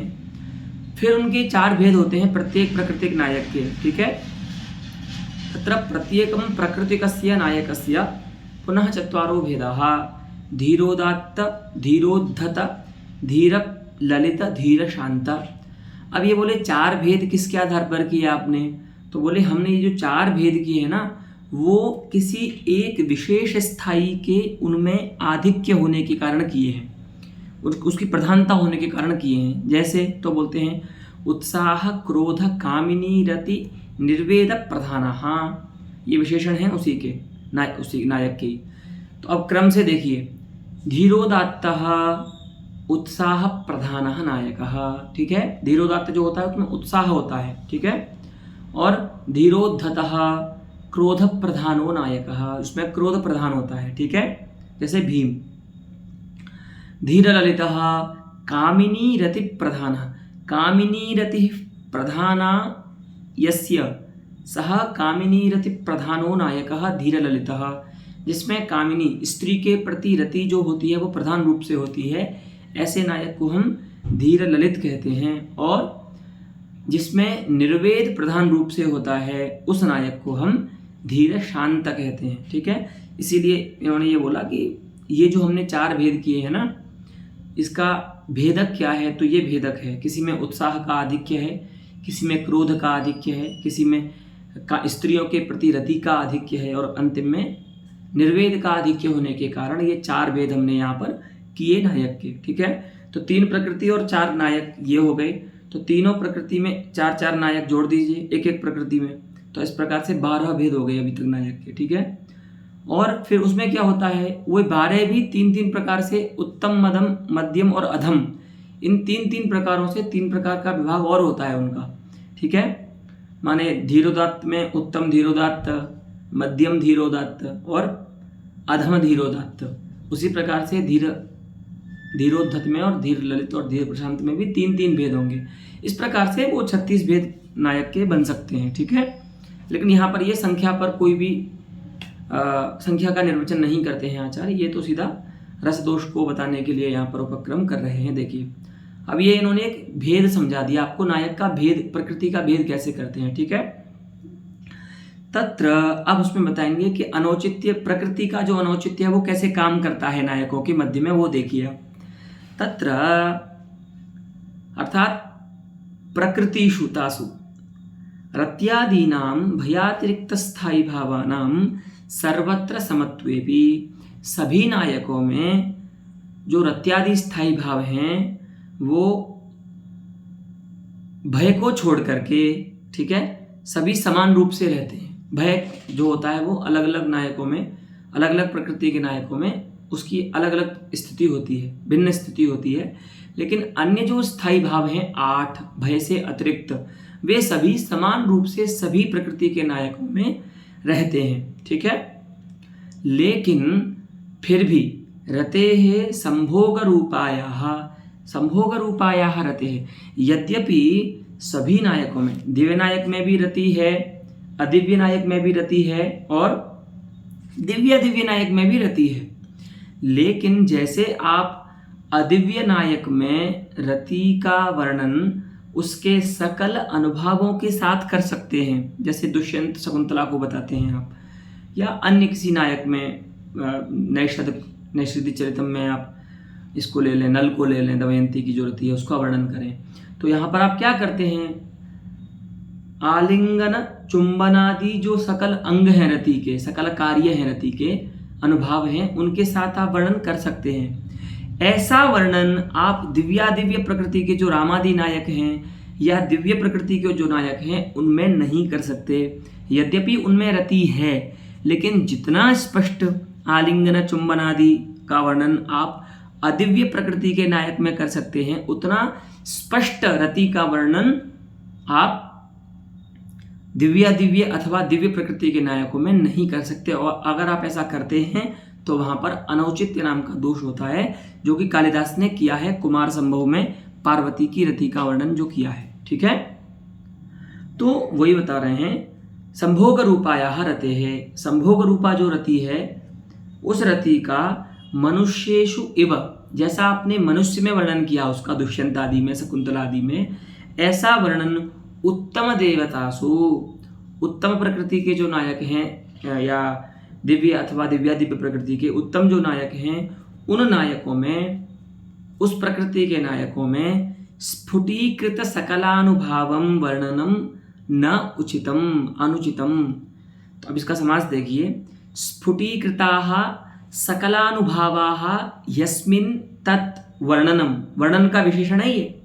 Speaker 1: फिर उनके 4 भेद होते हैं प्रत्येक प्राकृतिक नायक के। ठीक है। तत्र प्रत्येकं प्राकृतिकस्य नायकस्य पुनः 4 भेदाः। धीरोदात्त, धीरोद्धत, धीर ललित, धीर शांत। अब ये बोले 4 भेद किसके आधार पर किए आपने? तो बोले हमने ये जो 4 भेद किए हैं ना, वो किसी एक विशेष स्थाई के उनमें आधिक्य होने के कारण किए हैं, उसकी प्रधानता होने के कारण किए हैं। जैसे तो बोलते हैं उत्साह, क्रोध, कामिनी, रति, निर्वेद प्रधानः। ये विशेषण हैं उसी नायक के। तो अब क्रम से देखिए, धीरोदात्तः उत्साह प्रधानः नायकः। ठीक है। धीरोदात्त जो होता है उसमें उत्साह होता है। ठीक है। और धीरोद्धतः क्रोध प्रधानो नायकः, उसमें क्रोध प्रधान होता है। ठीक है। जैसे भीम। धीर ललितः कामिनी रति प्रधानः, कामिनी रति प्रधाना यस्य सह कामिनी रति प्रधानो नायकः धीर ललितः। जिसमें कामिनी स्त्री के प्रति रति जो होती है वो प्रधान रूप से होती है, ऐसे नायक को हम धीर ललित कहते हैं। और जिसमें निर्वेद प्रधान रूप से होता है उस नायक को हम धीर शांत कहते हैं। ठीक है। इसीलिए इन्होंने ये बोला कि ये जो हमने 4 भेद किए हैं ना, इसका भेदक क्या है? तो ये भेदक है, किसी में उत्साह का आधिक्य है, किसी में क्रोध का आधिक्य है, किसी में स्त्रियों के प्रति रति का आधिक्य है, और अंतिम में निर्वेद का आधिक्य होने के कारण ये 4 भेद हमने यहाँ पर किए नायक के। ठीक है। तो 3 प्रकृति और 4 नायक ये हो गए। तो तीनों प्रकृति में 4-4 नायक जोड़ दीजिए एक एक प्रकृति में, तो इस प्रकार से 12 भेद हो गए अभी तक नायक के। ठीक है। और फिर उसमें क्या होता है, वो 12 भी 3-3 प्रकार से उत्तम, मध्यम, मध्यम और अधम, इन 3-3 प्रकारों से 3 प्रकार का विभाग और होता है उनका। ठीक है। माने धीरोदात्त में उत्तम धीरोदात्त, मध्यम धीरोदात्त और अधम धीरोदात्त। उसी प्रकार से धीरोद्धत में और धीर ललित और धीर प्रशांत में भी 3-3 भेद होंगे। इस प्रकार से वो 36 भेद नायक के बन सकते हैं। ठीक है। लेकिन यहाँ पर ये संख्या पर कोई भी संख्या का निर्वचन नहीं करते हैं आचार्य, ये तो सीधा रस दोष को बताने के लिए यहाँ पर उपक्रम कर रहे हैं। देखिए, अब ये इन्होंने एक भेद समझा दिया आपको, नायक का भेद, प्रकृति का भेद कैसे करते हैं। ठीक है। तत्र अब उसमें बताएंगे कि अनौचित्य, प्रकृति का जो अनौचित्य है वो कैसे काम करता है नायकों के मध्य में, वो देखिए। तत्र अर्थात प्रकृतिषु तासु रत्यादीनां भयातिरिक्त स्थायी भावानां सर्वत्र समत्वेपि, सभी नायकों में जो रत्यादि स्थायी भाव हैं वो भय को छोड़ करके, ठीक है, सभी समान रूप से रहते हैं। भय जो होता है वो अलग अलग नायकों में, अलग अलग प्रकृति के नायकों में उसकी अलग अलग स्थिति होती है, भिन्न स्थिति होती है। लेकिन अन्य जो स्थायी भाव हैं 8 भय से अतिरिक्त, वे सभी समान रूप से सभी प्रकृति के नायकों में रहते हैं। ठीक है। लेकिन फिर भी रतेः संभोग रूपायाः रतेः, यद्यपि सभी नायकों में, दिव्य नायक में भी रति है, अदिव्य नायक में भी रति है और दिव्य नायक में भी रति है, लेकिन जैसे आप अदिव्य नायक में रति का वर्णन उसके सकल अनुभवों के साथ कर सकते हैं, जैसे दुष्यंत शकुंतला को बताते हैं आप, या अन्य किसी नायक में नैषधि चरितम में आप इसको ले लें, नल को ले लें, दमयंती की जो रति है उसका वर्णन करें, तो यहाँ पर आप क्या करते हैं, आलिंगन चुंबनादि जो सकल अंग हैं रति के, सकल कार्य हैं रति के, अनुभाव हैं, उनके साथ आप वर्णन कर सकते हैं। ऐसा वर्णन आप दिव्यादिव्य प्रकृति के जो रामादि नायक हैं या दिव्य प्रकृति के जो नायक हैं उनमें नहीं कर सकते। यद्यपि उनमें रति है, लेकिन जितना स्पष्ट आलिंगन चुंबनादि का वर्णन आप अदिव्य प्रकृति के नायक में कर सकते हैं, उतना स्पष्ट रति का वर्णन आप दिव्यादिव्य अथवा दिव्य प्रकृति के नायकों में नहीं कर सकते। और अगर आप ऐसा करते हैं तो वहां पर अनौचित्य नाम का दोष होता है, जो कि कालिदास ने किया है कुमार संभव में पार्वती की रति का वर्णन जो किया है। ठीक है, तो वही बता रहे हैं, संभोग रूपाया रते है, संभोग रूपा जो रति है उस रति का मनुष्येषु इव, जैसा आपने मनुष्य में वर्णन किया उसका दुष्यंत आदि में, शकुंतला आदि में, ऐसा वर्णन उत्तम देवतासु, उत्तम प्रकृति के जो नायक हैं या दिव्य अथवा दिव्यादिव्य प्रकृति के उत्तम जो नायक हैं उन नायकों में, उस प्रकृति के नायकों में स्फुटीकृत सकलानुभावम वर्णनम न उचितम अनुचितम। तो अब इसका समास देखिए, स्फुटीकृताः सकलानुभावाः यस्मिन् तत् वर्णनम, वर्णन का विशेषण है ये,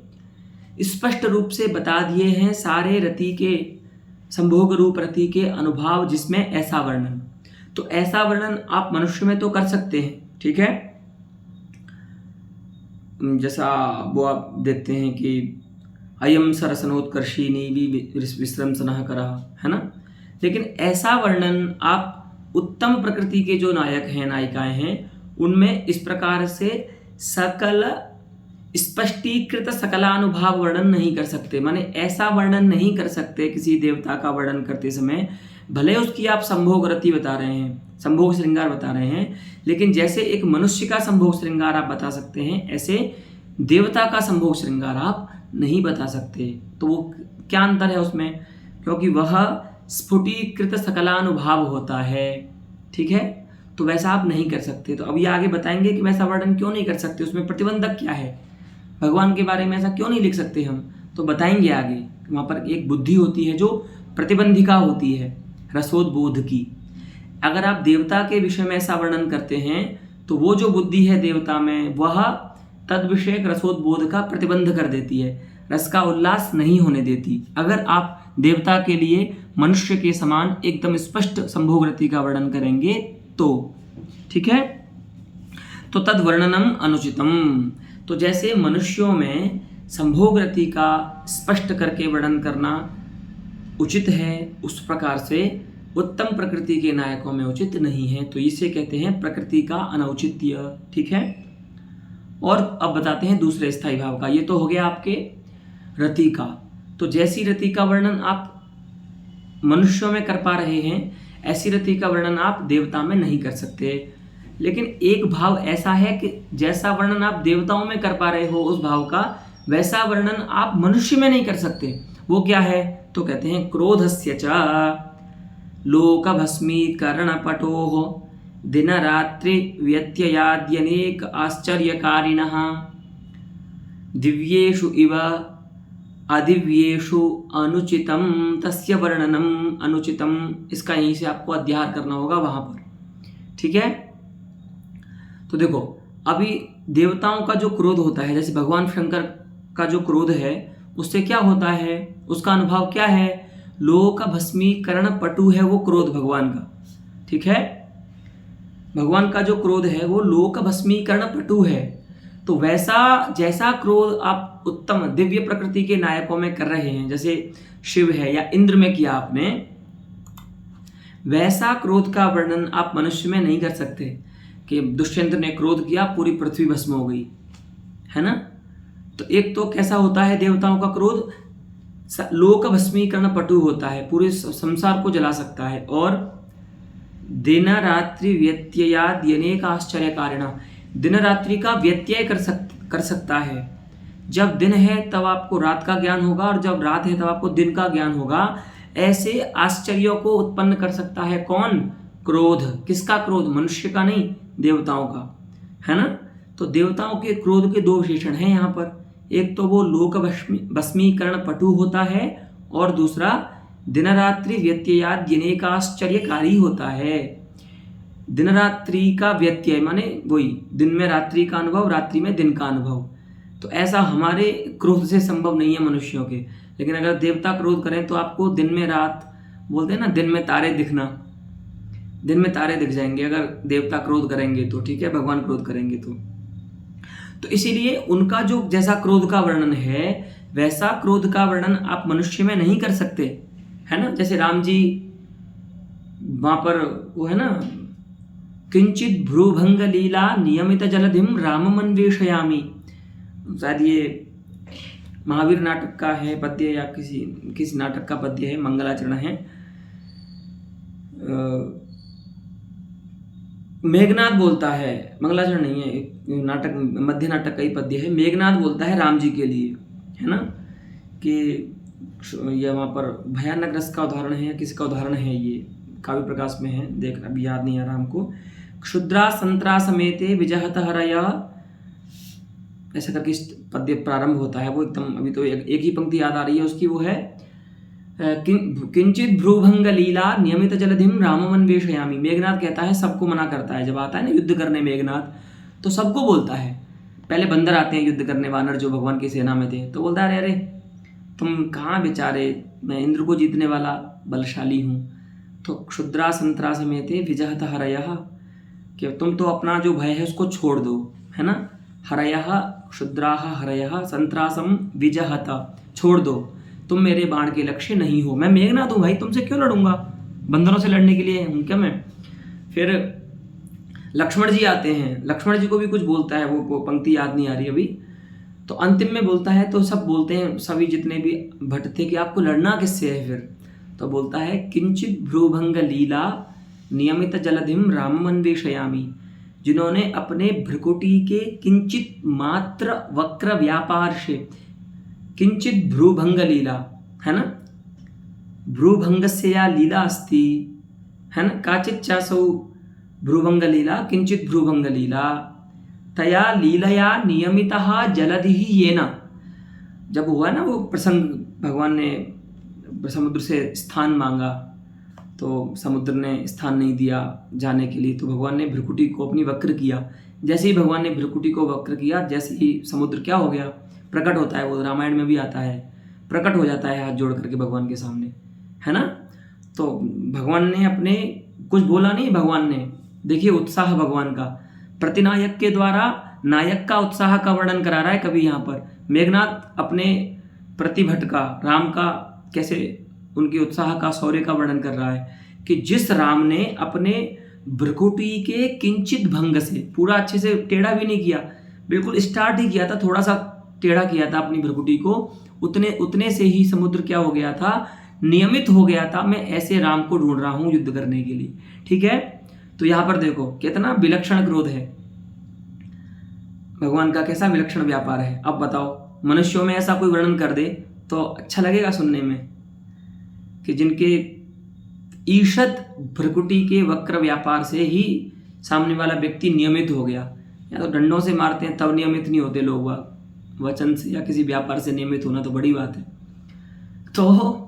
Speaker 1: स्पष्ट रूप से बता दिए हैं सारे रति के, संभोग रूप रति के अनुभाव जिसमें ऐसा वर्णन। तो ऐसा वर्णन आप मनुष्य में तो कर सकते हैं, ठीक है, जैसा वो आप देखते हैं कि अयम सरसनोत्कर्षिणी विश्रमसनः करः, है ना, लेकिन ऐसा वर्णन आप उत्तम प्रकृति के जो नायक हैं, नायिकाएं हैं, उनमें इस प्रकार से सकल स्पष्टीकृत सकलानुभाव वर्णन नहीं कर सकते। माने ऐसा वर्णन नहीं कर सकते किसी देवता का वर्णन करते समय, भले उसकी आप संभोग रति बता रहे हैं, संभोग श्रृंगार बता रहे हैं, लेकिन जैसे एक मनुष्य का संभोग श्रृंगार आप बता सकते हैं, ऐसे देवता का संभोग श्रृंगार आप नहीं बता सकते। तो वो क्या अंतर है उसमें, क्योंकि वह स्फुटीकृत सकलानुभाव होता है, ठीक है, तो वैसा आप नहीं कर सकते। तो अभी आगे बताएंगे कि वैसा वर्णन क्यों नहीं कर सकते, उसमें प्रतिबंधक क्या है, भगवान के बारे में ऐसा क्यों नहीं लिख सकते हम, तो बताएंगे आगे। वहाँ पर एक बुद्धि होती है जो प्रतिबंधिका होती है रसोद्बोध की। अगर आप देवता के विषय में ऐसा वर्णन करते हैं तो वो जो बुद्धि है देवता में, वह तद विषयक रसोद्बोध का प्रतिबंध कर देती है, रस का उल्लास नहीं होने देती। अगर आप देवता के लिए मनुष्य के समान एकदम स्पष्ट संभोग रति का वर्णन करेंगे तो, ठीक है, तो तद वर्णनम अनुचितम। तो जैसे मनुष्यों में संभोग रति का स्पष्ट करके वर्णन करना उचित है, उस प्रकार से उत्तम प्रकृति के नायकों में उचित नहीं है। तो इसे कहते हैं प्रकृति का अनौचित्य, ठीक है। और अब बताते हैं दूसरे स्थायी भाव का। ये तो हो गया आपके रति का। तो जैसी रति का वर्णन आप मनुष्यों में कर पा रहे हैं, ऐसी रति का वर्णन आप देवता में नहीं कर सकते। लेकिन एक भाव ऐसा है कि जैसा वर्णन आप देवताओं में कर पा रहे हो उस भाव का, वैसा वर्णन आप मनुष्य में नहीं कर सकते। वो क्या है, तो कहते हैं क्रोधस्य च लोकभस्मीकरणपटोः दिन रात्रि व्यत्ययाद्यनेक आश्चर्यकारिणः दिव्येषु इव अदिव्येषु अनुचितम तस्य वर्णनम अनुचितम। इसका यहीं से आपको अध्याय करना होगा वहां पर, ठीक है। तो देखो, अभी देवताओं का जो क्रोध होता है, जैसे भगवान शंकर का जो क्रोध है उससे क्या होता है, उसका अनुभव क्या है, लोक भस्मीकरण पटु है वो क्रोध भगवान का, ठीक है। भगवान का जो क्रोध है वो लोक भस्मीकरण पटु है। तो वैसा जैसा क्रोध आप उत्तम दिव्य प्रकृति के नायकों में कर रहे हैं, जैसे शिव है या इंद्र में किया आपने, वैसा क्रोध का वर्णन आप मनुष्य में नहीं कर सकते कि दुष्यंत ने क्रोध किया पूरी पृथ्वी भस्म हो गई, है ना। तो एक तो कैसा होता है देवताओं का क्रोध, लोक भस्मीकरण पटु होता है, पूरे संसार को जला सकता है। और दिन रात्रि व्यत्ययाद अनेक आश्चर्य कारिणा, दिन रात्रि का व्यत्यय कर सकता है। जब दिन है तब आपको रात का ज्ञान होगा और जब रात है तब आपको दिन का ज्ञान होगा। ऐसे आश्चर्यों को उत्पन्न कर सकता है कौन, क्रोध। किसका क्रोध, मनुष्य का नहीं, देवताओं का, है ना। तो देवताओं के क्रोध के दो विशेषण हैं यहाँ पर। एक तो वो लोक भस्मीकरण पटु होता है और दूसरा दिन रात्रि व्यत्ययाद अनेकाश्चर्यकारी होता है। दिन रात्रि का व्यत्यय माने वही दिन में रात्रि का अनुभव, रात्रि में दिन का अनुभव। तो ऐसा हमारे क्रोध से संभव नहीं है मनुष्यों के। लेकिन अगर देवता क्रोध करें तो आपको दिन में रात बोलते हैं ना, दिन में तारे दिखना, दिन में तारे दिख जाएंगे अगर देवता क्रोध करेंगे तो, ठीक है, भगवान क्रोध करेंगे तो इसीलिए उनका जो जैसा क्रोध का वर्णन है वैसा क्रोध का वर्णन आप मनुष्य में नहीं कर सकते, है ना। जैसे राम जी वहां पर वो है ना, किंचित भ्रूभंग लीला नियमित जलधिम रामम अन्वेषयामि, शायद ये महावीर नाटक का है पद्य या किसी नाटक का पद्य है, मंगलाचरण है। मेघनाथ बोलता है, मंगलाचरण नहीं है, एक नाटक मध्य नाटक का ही पद्य है। मेघनाथ बोलता है राम जी के लिए, है ना, कि ये वहाँ पर भयानक रस का उदाहरण है या किसी का उदाहरण है, ये काव्य प्रकाश में है, देख अभी याद नहीं आ रहा हमको। क्षुद्रा संतरा समेते विजहत हरया, ऐसा करके इस पद्य प्रारंभ होता है। वो एकदम अभी तो एक ही पंक्ति याद आ रही है उसकी, वो है किंचित भ्रूभंग लीला नियमित जलधिम रामम अन्वेषयामि। मेघनाथ कहता है, सबको मना करता है, जब आता है ना युद्ध करने मेघनाथ तो सबको बोलता है। पहले बंदर आते हैं युद्ध करने, वानर जो भगवान की सेना में थे, तो बोलता है अरे तुम कहाँ बेचारे, मैं इंद्र को जीतने वाला बलशाली हूँ। तो क्षुद्रा संतरा समेते विजहत हरयः, कि तुम तो अपना जो भय है उसको छोड़ दो, है ना। हरयः क्षुद्राः हरयः संत्रासम विजहत, छोड़ दो, तुम मेरे बाण के लक्ष्य नहीं हो। मैं मेघनाथ हूँ भाई, तुमसे क्यों लड़ूंगा, बंदरों से लड़ने के लिए हूँ क्या मैं। फिर लक्ष्मण जी आते हैं, लक्ष्मण जी को भी कुछ बोलता है, वो पंक्ति याद नहीं आ रही अभी। तो अंतिम में बोलता है, तो सब बोलते हैं, सभी जितने भी भट्ट थे कि आपको लड़ना किससे है। फिर तो बोलता है किंचित भ्रूभंग लीला नियमित जलधिम रामम अन्वेषयामि, जिन्होंने अपने भ्रुकुटी के किंचित मात्र वक्र व्यापार से, किंचित भ्रूभंग लीला, है ना, भ्रूभंगस्य या लीला अस्ति, है ना, काचित् चासौ भ्रूभंग लीला किंचित भ्रूभंग लीला तया लीलया नियमितः जलधिः येन। जब हुआ ना वो प्रसंग, भगवान ने समुद्र से स्थान मांगा तो समुद्र ने स्थान नहीं दिया जाने के लिए, तो भगवान ने भ्रुकुटी को अपनी वक्र किया। जैसे ही भगवान ने भ्रुकुटी को वक्र किया, जैसे ही समुद्र क्या हो गया, प्रकट होता है। वो रामायण में भी आता है, प्रकट हो जाता है हाथ जोड़ करके भगवान के सामने, है ना। तो भगवान ने अपने कुछ बोला नहीं, भगवान ने, देखिए उत्साह भगवान का, प्रतिनायक के द्वारा नायक का उत्साह का वर्णन करा रहा है कभी यहाँ पर। मेघनाथ अपने प्रतिभट का, राम का कैसे उनके उत्साह का, शौर्य का वर्णन कर रहा है कि जिस राम ने अपने भ्रुकुटी के किंचित भंग से, पूरा अच्छे से टेढ़ा भी नहीं किया, बिल्कुल स्टार्ट ही किया था, थोड़ा सा टेढ़ा किया था अपनी भ्रुकुटी को, उतने से ही समुद्र क्या हो गया था, नियमित हो गया था। मैं ऐसे राम को ढूंढ रहा हूं युद्ध करने के लिए, ठीक है। तो यहां पर देखो कितना विलक्षण क्रोध है भगवान का, कैसा विलक्षण व्यापार है। अब बताओ मनुष्यों में ऐसा कोई वर्णन कर दे तो अच्छा लगेगा सुनने में, कि जिनके ईषत भ्रुकुटी के वक्र व्यापार से ही सामने वाला व्यक्ति नियमित हो गया। या तो डंडों से मारते हैं तब नियमित नहीं होते लोग, वचन से या किसी व्यापार से नियमित होना तो बड़ी बात है। तो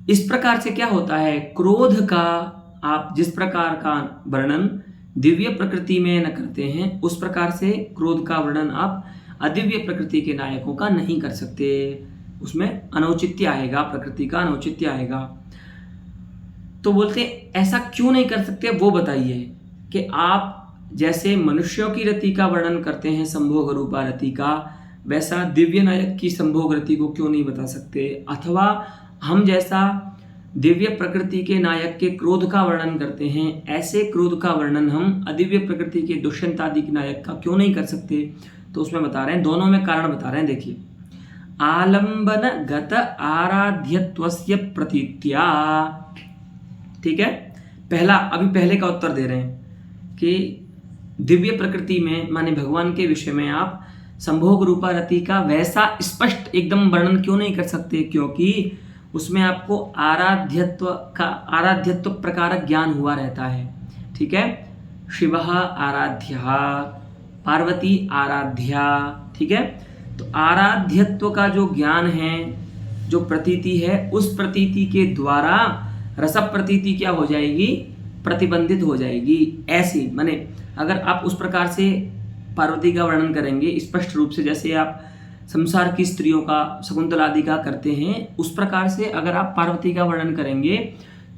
Speaker 1: इस प्रकार से क्या होता है, क्रोध का आप जिस प्रकार का वर्णन दिव्य प्रकृति में न करते हैं, उस प्रकार से क्रोध का वर्णन आप अदिव्य प्रकृति के नायकों का नहीं कर सकते। उसमें अनौचित्य आएगा, प्रकृति का अनौचित्य आएगा। तो बोलते ऐसा क्यों नहीं कर सकते, वो बताइए। कि आप जैसे मनुष्यों की रति का वर्णन करते हैं, संभोग रूपा रति का, वैसा दिव्य नायक की संभोग रति को क्यों नहीं बता सकते। अथवा हम जैसा दिव्य प्रकृति के नायक के क्रोध का वर्णन करते हैं, ऐसे क्रोध का वर्णन हम अदिव्य प्रकृति के दुष्यंत आदि के नायक का क्यों नहीं कर सकते। तो उसमें बता रहे हैं, दोनों में कारण बता रहे हैं। देखिए, आलंबन गत आराध्यत्वस्य प्रतीत्या, ठीक है, अभी पहले का उत्तर दे रहे हैं कि दिव्य प्रकृति में माने भगवान के विषय में आप संभोग रूपा रति का वैसा स्पष्ट एकदम वर्णन क्यों नहीं कर सकते, क्योंकि उसमें आपको आराध्यत्व प्रकारक ज्ञान हुआ रहता है, ठीक है। शिवः आराध्यः, पार्वती आराध्या। ठीक है, तो आराध्यत्व का जो ज्ञान है, जो प्रतीति है, उस प्रतीति के द्वारा रस प्रतीति क्या हो जाएगी, प्रतिबंधित हो जाएगी। ऐसी माने अगर आप उस प्रकार से पार्वती का वर्णन करेंगे स्पष्ट रूप से, जैसे आप संसार की स्त्रियों का शकुंतला आदि का करते हैं, उस प्रकार से अगर आप पार्वती का वर्णन करेंगे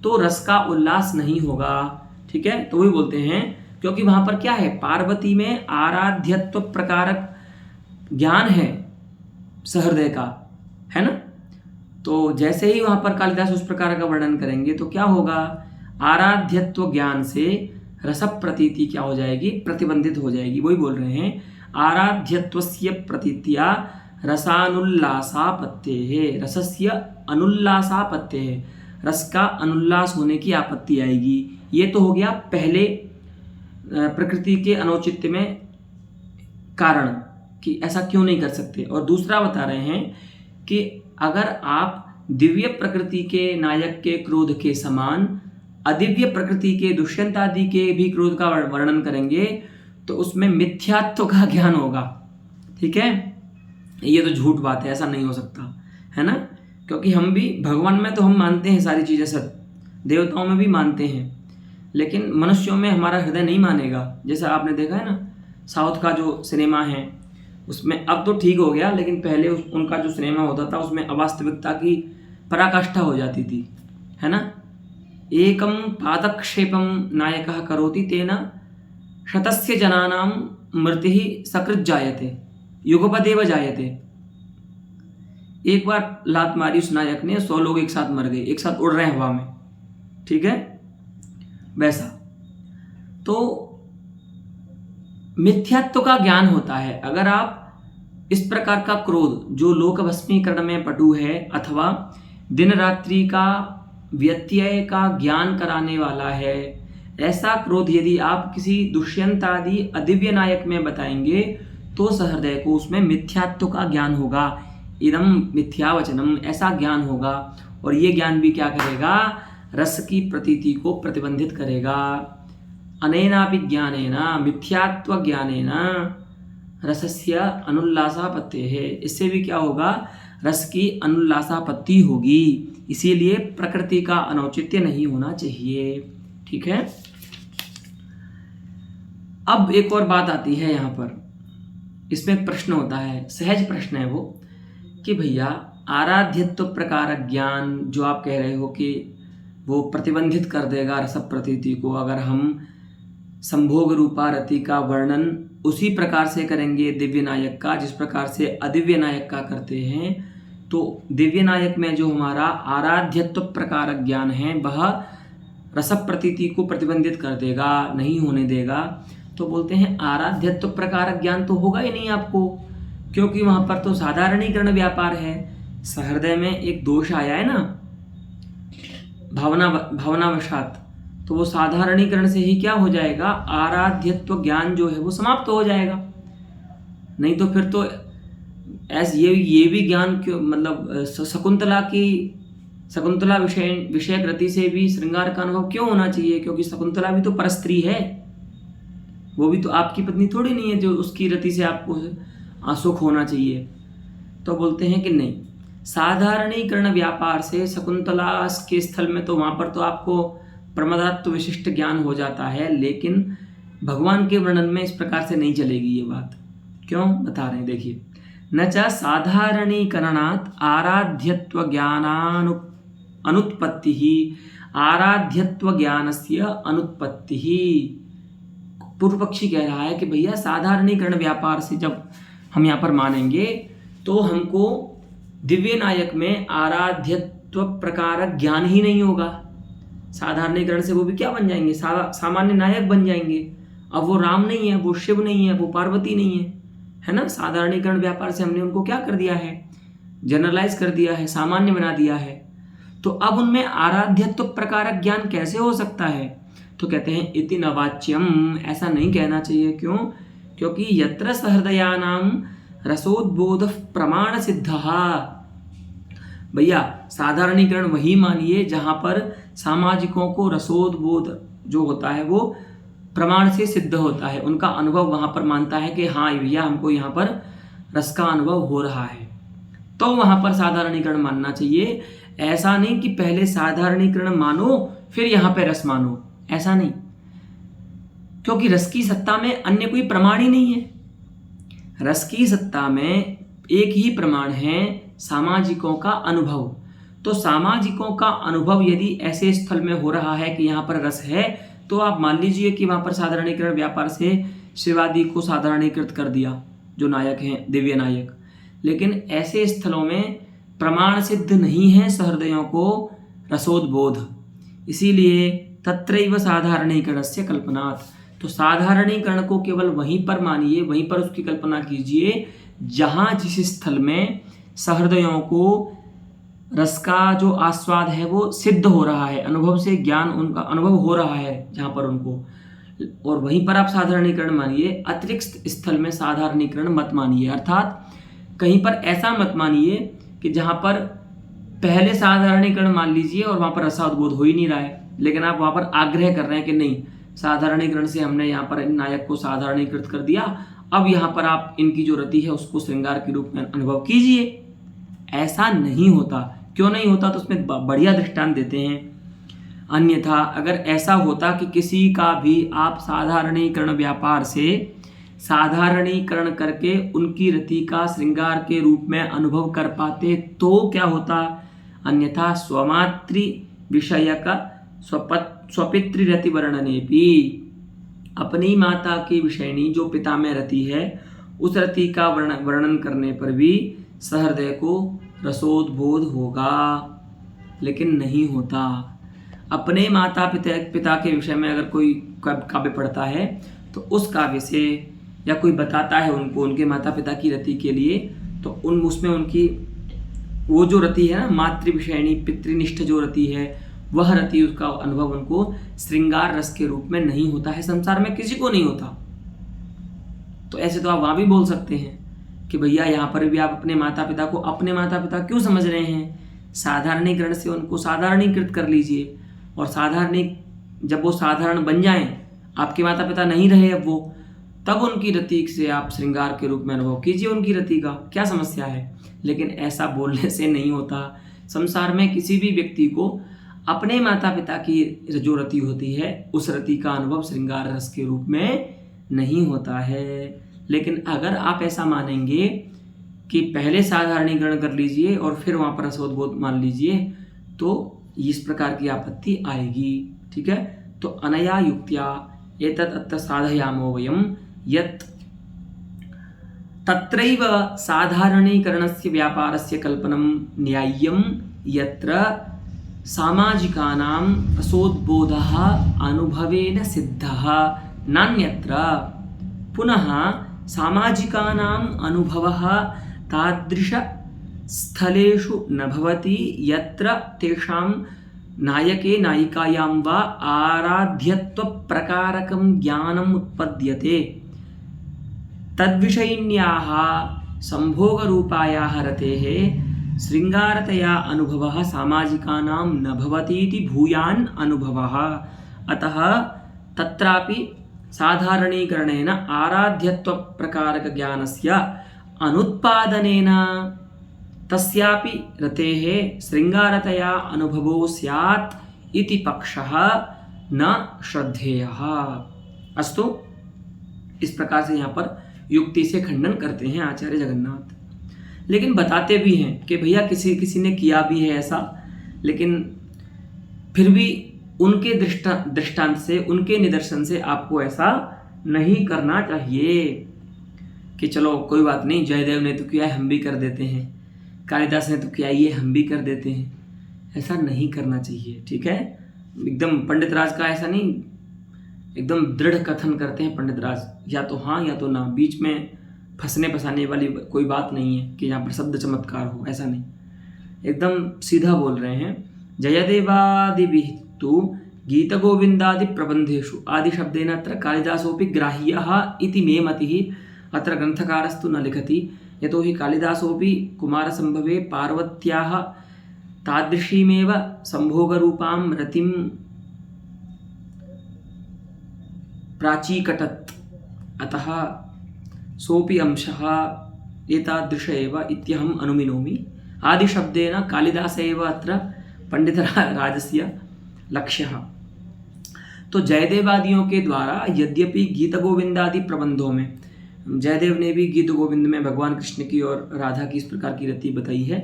Speaker 1: तो रस का उल्लास नहीं होगा। ठीक है, तो वही बोलते हैं क्योंकि वहां पर क्या है, पार्वती में आराध्यत्व प्रकारक ज्ञान है सहृदय का, है ना। तो जैसे ही वहां पर कालिदास उस प्रकार का वर्णन करेंगे तो क्या होगा, आराध्यत्व ज्ञान से रस प्रतीति क्या हो जाएगी, प्रतिबंधित हो जाएगी। वही बोल रहे हैं आराध्यत्वस्य प्रतीत्या रसानुल्लासापत्तेः, रसस्य अनुल्लासापत्तेः, रस का अनुल्लास होने की आपत्ति आएगी। ये तो हो गया पहले प्रकृति के अनौचित्य में कारण कि ऐसा क्यों नहीं कर सकते। और दूसरा बता रहे हैं कि अगर आप दिव्य प्रकृति के नायक के क्रोध के समान अदिव्य प्रकृति के दुष्यंत आदि के भी क्रोध का वर्णन करेंगे तो उसमें मिथ्यात्व का ज्ञान होगा। ठीक है, ये तो झूठ बात है, ऐसा नहीं हो सकता, है ना। क्योंकि हम भी भगवान में तो हम मानते हैं सारी चीज़ें सत्य, देवताओं में भी मानते हैं, लेकिन मनुष्यों में हमारा हृदय नहीं मानेगा। जैसा आपने देखा है ना, साउथ का जो सिनेमा है उसमें अब तो ठीक हो गया, लेकिन पहले उनका जो सिनेमा होता था उसमें अवास्तविकता की पराकाष्ठा हो जाती थी, है ना। एकम पादक्षेपम नायकः करोति तेन शतस्य जनानां मृतिः सकृत जायते युगपदेव जायते। एक बार लात मारी उस नायक ने, 100 लोग एक साथ मर गए, एक साथ उड़ रहे हैं हवा में। ठीक है, वैसा तो मिथ्यात्व का ज्ञान होता है। अगर आप इस प्रकार का क्रोध जो लोक भस्मीकरण में पटु है अथवा दिन रात्रि का व्यत्यय का ज्ञान कराने वाला है, ऐसा क्रोध यदि आप किसी दुष्यंत आदि अदिव्य नायक में बताएंगे तो सहृदय को उसमें मिथ्यात्व का ज्ञान होगा। इदम मिथ्यावचनम, ऐसा ज्ञान होगा। और ये ज्ञान भी क्या करेगा, रस की प्रतीति को प्रतिबंधित करेगा। अनेनापि ज्ञानेन मिथ्यात्व ज्ञानेन रसस्य अनुल्लासापत्तेः, इससे भी क्या होगा, रस की अनुल्लासापत्ति होगी। इसीलिए प्रकृति का अनौचित्य नहीं होना चाहिए। ठीक है, अब एक और बात आती है यहाँ पर, इसमें एक प्रश्न होता है, सहज प्रश्न है वो, कि भैया आराध्यत्व प्रकार ज्ञान जो आप कह रहे हो कि वो प्रतिबंधित कर देगा रस प्रतीति को, अगर हम संभोग रूपा रति का वर्णन उसी प्रकार से करेंगे दिव्य नायक का जिस प्रकार से अदिव्य नायक का करते हैं, तो दिव्य नायक में जो हमारा आराध्यत्व प्रकार ज्ञान है वह रस प्रतीति को प्रतिबंधित कर देगा, नहीं होने देगा। तो बोलते हैं आराध्यत्व प्रकार ज्ञान तो होगा ही नहीं आपको, क्योंकि वहां पर तो साधारणीकरण व्यापार है। सहृदय में एक दोष आया है ना भावनावशात, तो वो साधारणीकरण से ही क्या हो जाएगा, आराध्यत्व ज्ञान जो है वो समाप्त हो जाएगा। नहीं तो फिर तो ये भी ज्ञान क्यों, मतलब शकुंतला विषय रति से भी श्रृंगार का अनुभव क्यों होना चाहिए, क्योंकि शकुंतला भी तो परस्त्री है, वो भी तो आपकी पत्नी थोड़ी नहीं है जो उसकी रति से आपको सुख होना चाहिए। तो बोलते हैं कि नहीं, साधारणीकरण व्यापार से शकुंतला के स्थल में तो वहां पर तो आपको प्रमादात्व विशिष्ट ज्ञान हो जाता है, लेकिन भगवान के वर्णन में इस प्रकार से नहीं चलेगी ये बात। क्यों बता रहे हैं, देखिए, न च साधारणीकरणात् आराध्यत्व अनुत्पत्ति ही आराध्यत्व ज्ञानस्य अनुत्पत्ति ही। पूर्व पक्षी कह रहा है कि भैया साधारणीकरण व्यापार से जब हम यहाँ पर मानेंगे तो हमको दिव्य नायक में आराध्यत्व प्रकार ज्ञान ही नहीं होगा। साधारणीकरण से वो भी क्या बन जाएंगे, सामान्य नायक बन जाएंगे। अब वो राम नहीं है, वो शिव नहीं है, वो पार्वती नहीं है ना। साधारणीकरण व्यापार से हमने उनको क्या कर दिया है, जनरलाइज कर दिया है, सामान्य बना दिया है। तो अब उनमें आराध्यत्व प्रकार ज्ञान कैसे हो सकता है, तो कहते हैं इति नवाच्यम, ऐसा नहीं कहना चाहिए। क्यों, क्योंकि यत्र सहृदयानाम रसोद्बोध प्रमाण सिद्धः, भैया साधारणीकरण वही मानिए जहां पर सामाजिकों को रसोद्बोध जो होता है वो प्रमाण से सिद्ध होता है, उनका अनुभव वहाँ पर मानता है कि हाँ भैया हमको यहाँ पर रस का अनुभव हो रहा है, तो वहाँ पर साधारणीकरण मानना चाहिए। ऐसा नहीं कि पहले साधारणीकरण मानो फिर यहाँ पे रस मानो, ऐसा नहीं, क्योंकि रस की सत्ता में अन्य कोई प्रमाण ही नहीं है। रस की सत्ता में एक ही प्रमाण है, सामाजिकों का अनुभव। तो सामाजिकों का अनुभव यदि ऐसे स्थल में हो रहा है कि यहाँ पर रस है, तो आप मान लीजिए कि वहाँ पर साधारणीकरण व्यापार से शिवादि को साधारणीकृत कर दिया, जो नायक हैं दिव्य नायक। लेकिन ऐसे स्थलों में प्रमाण सिद्ध नहीं है सहृदयों को रसोद्बोध, इसीलिए तत्रैव साधारणीकरणस्य कल्पनात्। तो साधारणीकरण को केवल वहीं पर मानिए, वहीं पर उसकी कल्पना कीजिए जहाँ जिस स्थल में सहृदयों को रस का जो आस्वाद है वो सिद्ध हो रहा है, अनुभव से ज्ञान उनका अनुभव हो रहा है जहाँ पर उनको, और वहीं पर आप साधारणीकरण मानिए। अतिरिक्त स्थल में साधारणीकरण मत मानिए, अर्थात कहीं पर ऐसा मत मानिए कि जहाँ पर पहले साधारणीकरण मान लीजिए और वहाँ पर रसाउद्बोध हो ही नहीं रहा है, लेकिन आप वहाँ पर आग्रह कर रहे हैं कि नहीं, साधारणीकरण से हमने यहाँ पर नायक को साधारणीकृत कर दिया, अब यहाँ पर आप इनकी जो रति है उसको श्रृंगार के रूप में अनुभव कीजिए। ऐसा नहीं होता। क्यों नहीं होता? तो उसमें बढ़िया दृष्टांत देते हैं। अन्यथा अगर ऐसा होता कि किसी का भी आप साधारणीकरण व्यापार से साधारणीकरण करके उनकी रति का श्रृंगार के रूप में अनुभव कर पाते तो क्या होता? अन्यथा स्वमातृ विषयक स्वपितृरति वर्णने भी, अपनी माता की विषयनी जो पिता में रति है उस रति का वर्णन करने पर भी सहृदय को रसोद्बोध होगा, लेकिन नहीं होता। अपने माता पिता के विषय में अगर कोई काव्य पढ़ता है तो उस काव्य से या कोई बताता है उनको उनके माता पिता की रति के लिए, तो उसमें उनकी वो जो रति है ना, मातृ विषयनी पितृनिष्ठ जो रति है, वह रति उसका अनुभव उनको श्रृंगार रस के रूप में नहीं होता है। संसार में किसी को नहीं होता। तो ऐसे तो आप वहाँ भी बोल सकते हैं कि भैया यहाँ पर भी आप अपने माता पिता को अपने माता पिता क्यों समझ रहे हैं, साधारणीकरण से उनको साधारणीकृत कर लीजिए, और जब वो साधारण बन जाएं, आपके माता पिता नहीं रहे अब वो, तब उनकी रति से आप श्रृंगार के रूप में अनुभव कीजिए उनकी रति का, क्या समस्या है। लेकिन ऐसा बोलने से नहीं होता। संसार में किसी भी व्यक्ति को अपने माता पिता की जो रति होती है उस रति का अनुभव श्रृंगार रस के रूप में नहीं होता है। लेकिन अगर आप ऐसा मानेंगे कि पहले साधारणीकरण कर लीजिए और फिर वहाँ पर रसोद्बोध मान लीजिए, तो इस प्रकार की आपत्ति आएगी। ठीक है, तो अनया युक्त्या एतत् अत्र साधयामो वयं यत् तत्रैव साधारणीकरणस्य व्यापारस्य कल्पनं न्याय्यं यत्र सामाजिकानां रसोद्बोधः अनुभवेन सिद्धः नान्यत्र। पुनः सामाजिकानाम् अनुभवः तादृश स्थलेषु न भवति यत्र तेषां नायके नायिकायां वा आराध्यत्वप्रकारकं ज्ञानम् उत्पद्यते। तद्विषयिण्याः संभोगरूपायाः रतेः श्रृंगारतया अनुभवः सामाजिकानां न भवतीति भूयान् अनुभवः। अतः तत्रापि साधारणीकरणेन आराध्यत्वप्रकारकज्ञानस्य अनुत्पादनेन तस्यापि रतेः श्रृंगारतया अनुभवो स्यात् इति पक्षः न श्रद्धेयः। अस्तु, इस प्रकार से यहाँ पर युक्ति से खंडन करते हैं आचार्य जगन्नाथ। लेकिन बताते भी हैं कि भैया किसी ने किया भी है ऐसा, लेकिन फिर भी उनके दृष्टांत से, उनके निदर्शन से आपको ऐसा नहीं करना चाहिए कि चलो कोई बात नहीं, जयदेव ने तो किया है हम भी कर देते हैं, कालिदास ने तो किया ये हम भी कर देते हैं। ऐसा नहीं करना चाहिए। ठीक है, एकदम पंडित राज का ऐसा नहीं, एकदम दृढ़ कथन करते हैं पंडित राज, या तो हाँ या तो ना, बीच में फंसने फंसाने वाली कोई बात नहीं है कि यहाँ पर शब्द चमत्कार हो, ऐसा नहीं, एकदम सीधा बोल रहे हैं। जयदेवादिभिः तु गीतगोविंदादि प्रबंधेषु आदि शब्देन अत्र कालिदासोऽपि ग्राह्यः इति मे मतिः। अत्र ग्रंथकारस्तु न लिखति, यतो हि कालिदासोऽपि कुमारसंभवे पार्वत्याः तादृशीमेव संभोगरूपां रतिं प्राचीकटत् अतः सोऽपि अंशः एतादृश एव इत्यहम् अनुमिनोमि। आदिशब्देन कालिदास एव अत्र पंडितराजस्य लक्ष्यः। तो जयदेवादियों के द्वारा यद्यपि गीत गोविंदादि प्रबंधों में, जयदेव ने भी गीत गोविंद में भगवान कृष्ण की और राधा की इस प्रकार की रति बताई है,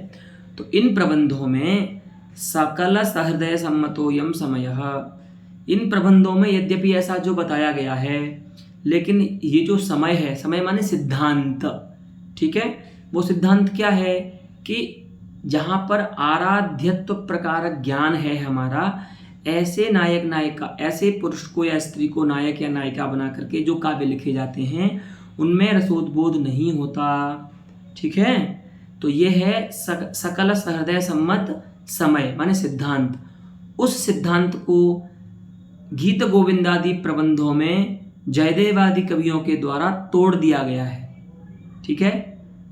Speaker 1: तो इन प्रबंधों में सकल सहृदय सम्मतोयम समयः, इन प्रबंधों में यद्यपि ऐसा जो बताया गया है, लेकिन ये जो समय है, समय माने सिद्धांत, ठीक है, वो सिद्धांत क्या है कि जहाँ पर आराध्यत्व प्रकार ज्ञान है हमारा, ऐसे नायक नायिका, ऐसे पुरुष को या स्त्री को नायक या नायिका बना करके जो काव्य लिखे जाते हैं उनमें रसोद्बोध नहीं होता, ठीक है। तो ये है सकल सहृदय सम्मत समय माने सिद्धांत। उस सिद्धांत को गीत गोविंदादि प्रबंधों में जयदेवादि कवियों के द्वारा तोड़ दिया गया है, ठीक है।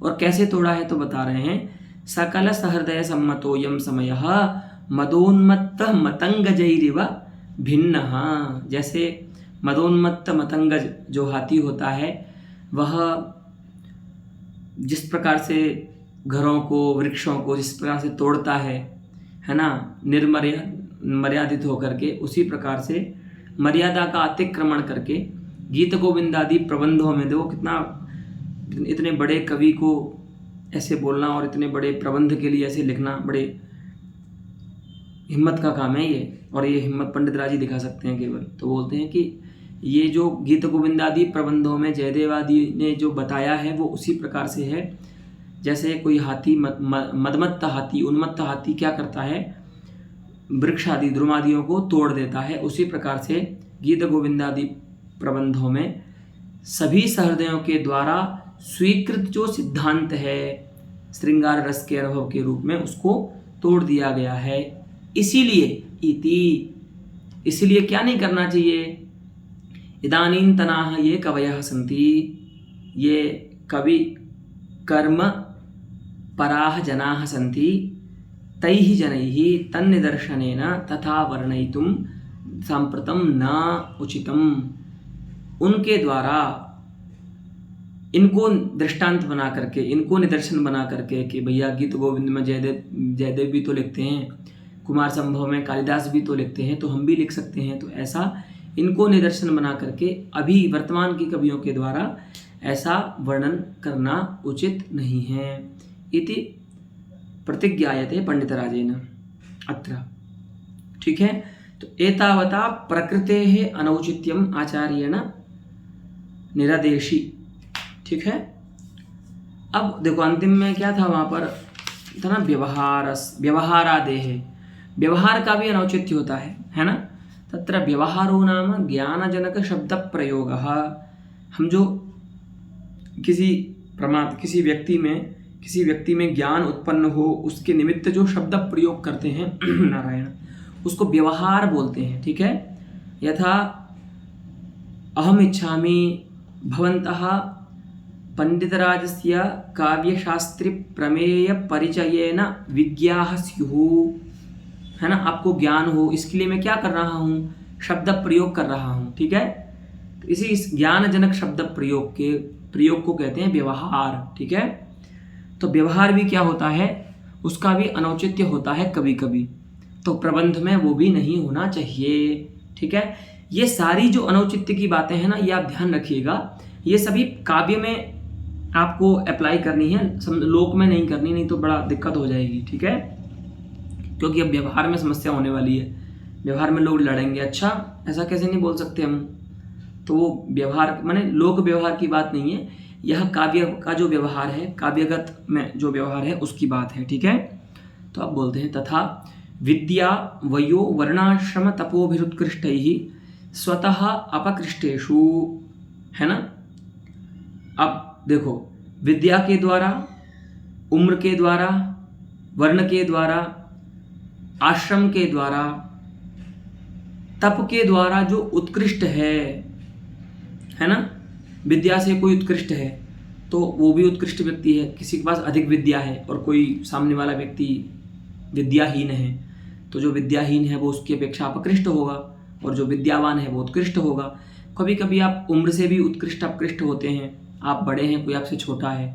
Speaker 1: और कैसे तोड़ा है तो बता रहे हैं, सकल सहृदय सम्मतोयम समयः मदोन्मत्त मतंगजैरिव भिन्नः। जैसे मदोन्मत्त मतंगज जो हाथी होता है, वह जिस प्रकार से घरों को, वृक्षों को जिस प्रकार से तोड़ता है ना, मर्यादित होकर के, उसी प्रकार से मर्यादा का अतिक्रमण करके गीत गोविंद आदि प्रबंधों में देखो कितना, इतने बड़े कवि को ऐसे बोलना और इतने बड़े प्रबंध के लिए ऐसे लिखना बड़े हिम्मत का काम है ये। और ये हिम्मत पंडित राज ही दिखा सकते हैं केवल। तो बोलते हैं कि ये जो गीत गोविंद आदि प्रबंधों में जयदेवादि ने जो बताया है वो उसी प्रकार से है जैसे कोई हाथी, मदमत्त हाथी, उन्मत्त हाथी क्या करता है, वृक्ष आदि द्रुमादियों को तोड़ देता है। उसी प्रकार से गीत गोविंद आदि प्रबंधों में सभी सहृदयों के द्वारा स्वीकृत जो सिद्धांत है श्रृंगार रस के अनुभव के रूप में, उसको तोड़ दिया गया है। इसीलिए क्या नहीं करना चाहिए, इदानीं तनाः ये कवयः सन्ति, ये कवि कर्म पराः जनाः सन्ति, तैः जनैः तन्निदर्शनेन तथा वर्णयितुं साम्प्रतं न उचितम्। उनके द्वारा इनको दृष्टांत बना करके, इनको निदर्शन बना करके कि भैया गीत गोविंद में जयदेव भी तो लिखते हैं, कुमार संभव में कालिदास भी तो लिखते हैं, तो हम भी लिख सकते हैं। तो ऐसा इनको निदर्शन बना करके अभी वर्तमान के कवियों के द्वारा ऐसा वर्णन करना उचित नहीं है। इति प्रतिज्ञायते पंडितराजेन अत्र, ठीक है। तो एतावता प्रकृतेः अनौचित्यम आचार्येण निरदेशी, ठीक है। अब देखो अंतिम में क्या था, वहां पर था ना व्यवहारादेः, व्यवहार का भी अनौचित्य होता है ना। तत्र व्यवहारो नाम ज्ञानजनक शब्द प्रयोगः। हम जो किसी व्यक्ति में ज्ञान उत्पन्न हो उसके निमित्त जो शब्द प्रयोग करते हैं नारायण, उसको व्यवहार बोलते हैं, ठीक है। यथा अहम इच्छामि भवन्तः पंडितराजस्य काव्यशास्त्री प्रमेय परिचयेन विज्ञाः स्युः, है ना। आपको ज्ञान हो इसके लिए मैं क्या कर रहा हूँ, शब्द प्रयोग कर रहा हूँ, ठीक है। तो इस ज्ञानजनक शब्द प्रयोग को कहते हैं व्यवहार, ठीक है। तो व्यवहार भी क्या होता है, उसका भी अनौचित्य होता है कभी कभी, तो प्रबंध में वो भी नहीं होना चाहिए, ठीक है। ये सारी जो अनौचित्य की बातें हैं ना, ये आप ध्यान रखिएगा, ये सभी काव्य में आपको अप्लाई करनी है, लोक में नहीं करनी, नहीं तो बड़ा दिक्कत हो जाएगी, ठीक है। क्योंकि अब व्यवहार में समस्या होने वाली है, व्यवहार में लोग लड़ेंगे, अच्छा ऐसा कैसे नहीं बोल सकते हम, तो वो व्यवहार माने लोक व्यवहार की बात नहीं है, यह काव्य का जो व्यवहार है, काव्यगत में जो व्यवहार है उसकी बात है, ठीक है। तो अब बोलते हैं तथा विद्या वयो वर्णाश्रम तपोभिरुत्कृष्टैः स्वतः अपकृष्टेषु, है ना। अब देखो विद्या के द्वारा, उम्र के द्वारा, वर्ण के द्वारा, आश्रम के द्वारा, तप के द्वारा जो उत्कृष्ट है ना, विद्या से कोई उत्कृष्ट है तो वो भी उत्कृष्ट व्यक्ति है। किसी के पास अधिक विद्या है और कोई सामने वाला व्यक्ति विद्याहीन है, तो जो विद्याहीन है वो उसकी अपेक्षा अपकृष्ट होगा और जो विद्यावान है वो उत्कृष्ट होगा। कभी कभी आप उम्र से भी उत्कृष्ट अपकृष्ट होते हैं, आप बड़े हैं, कोई आपसे छोटा है,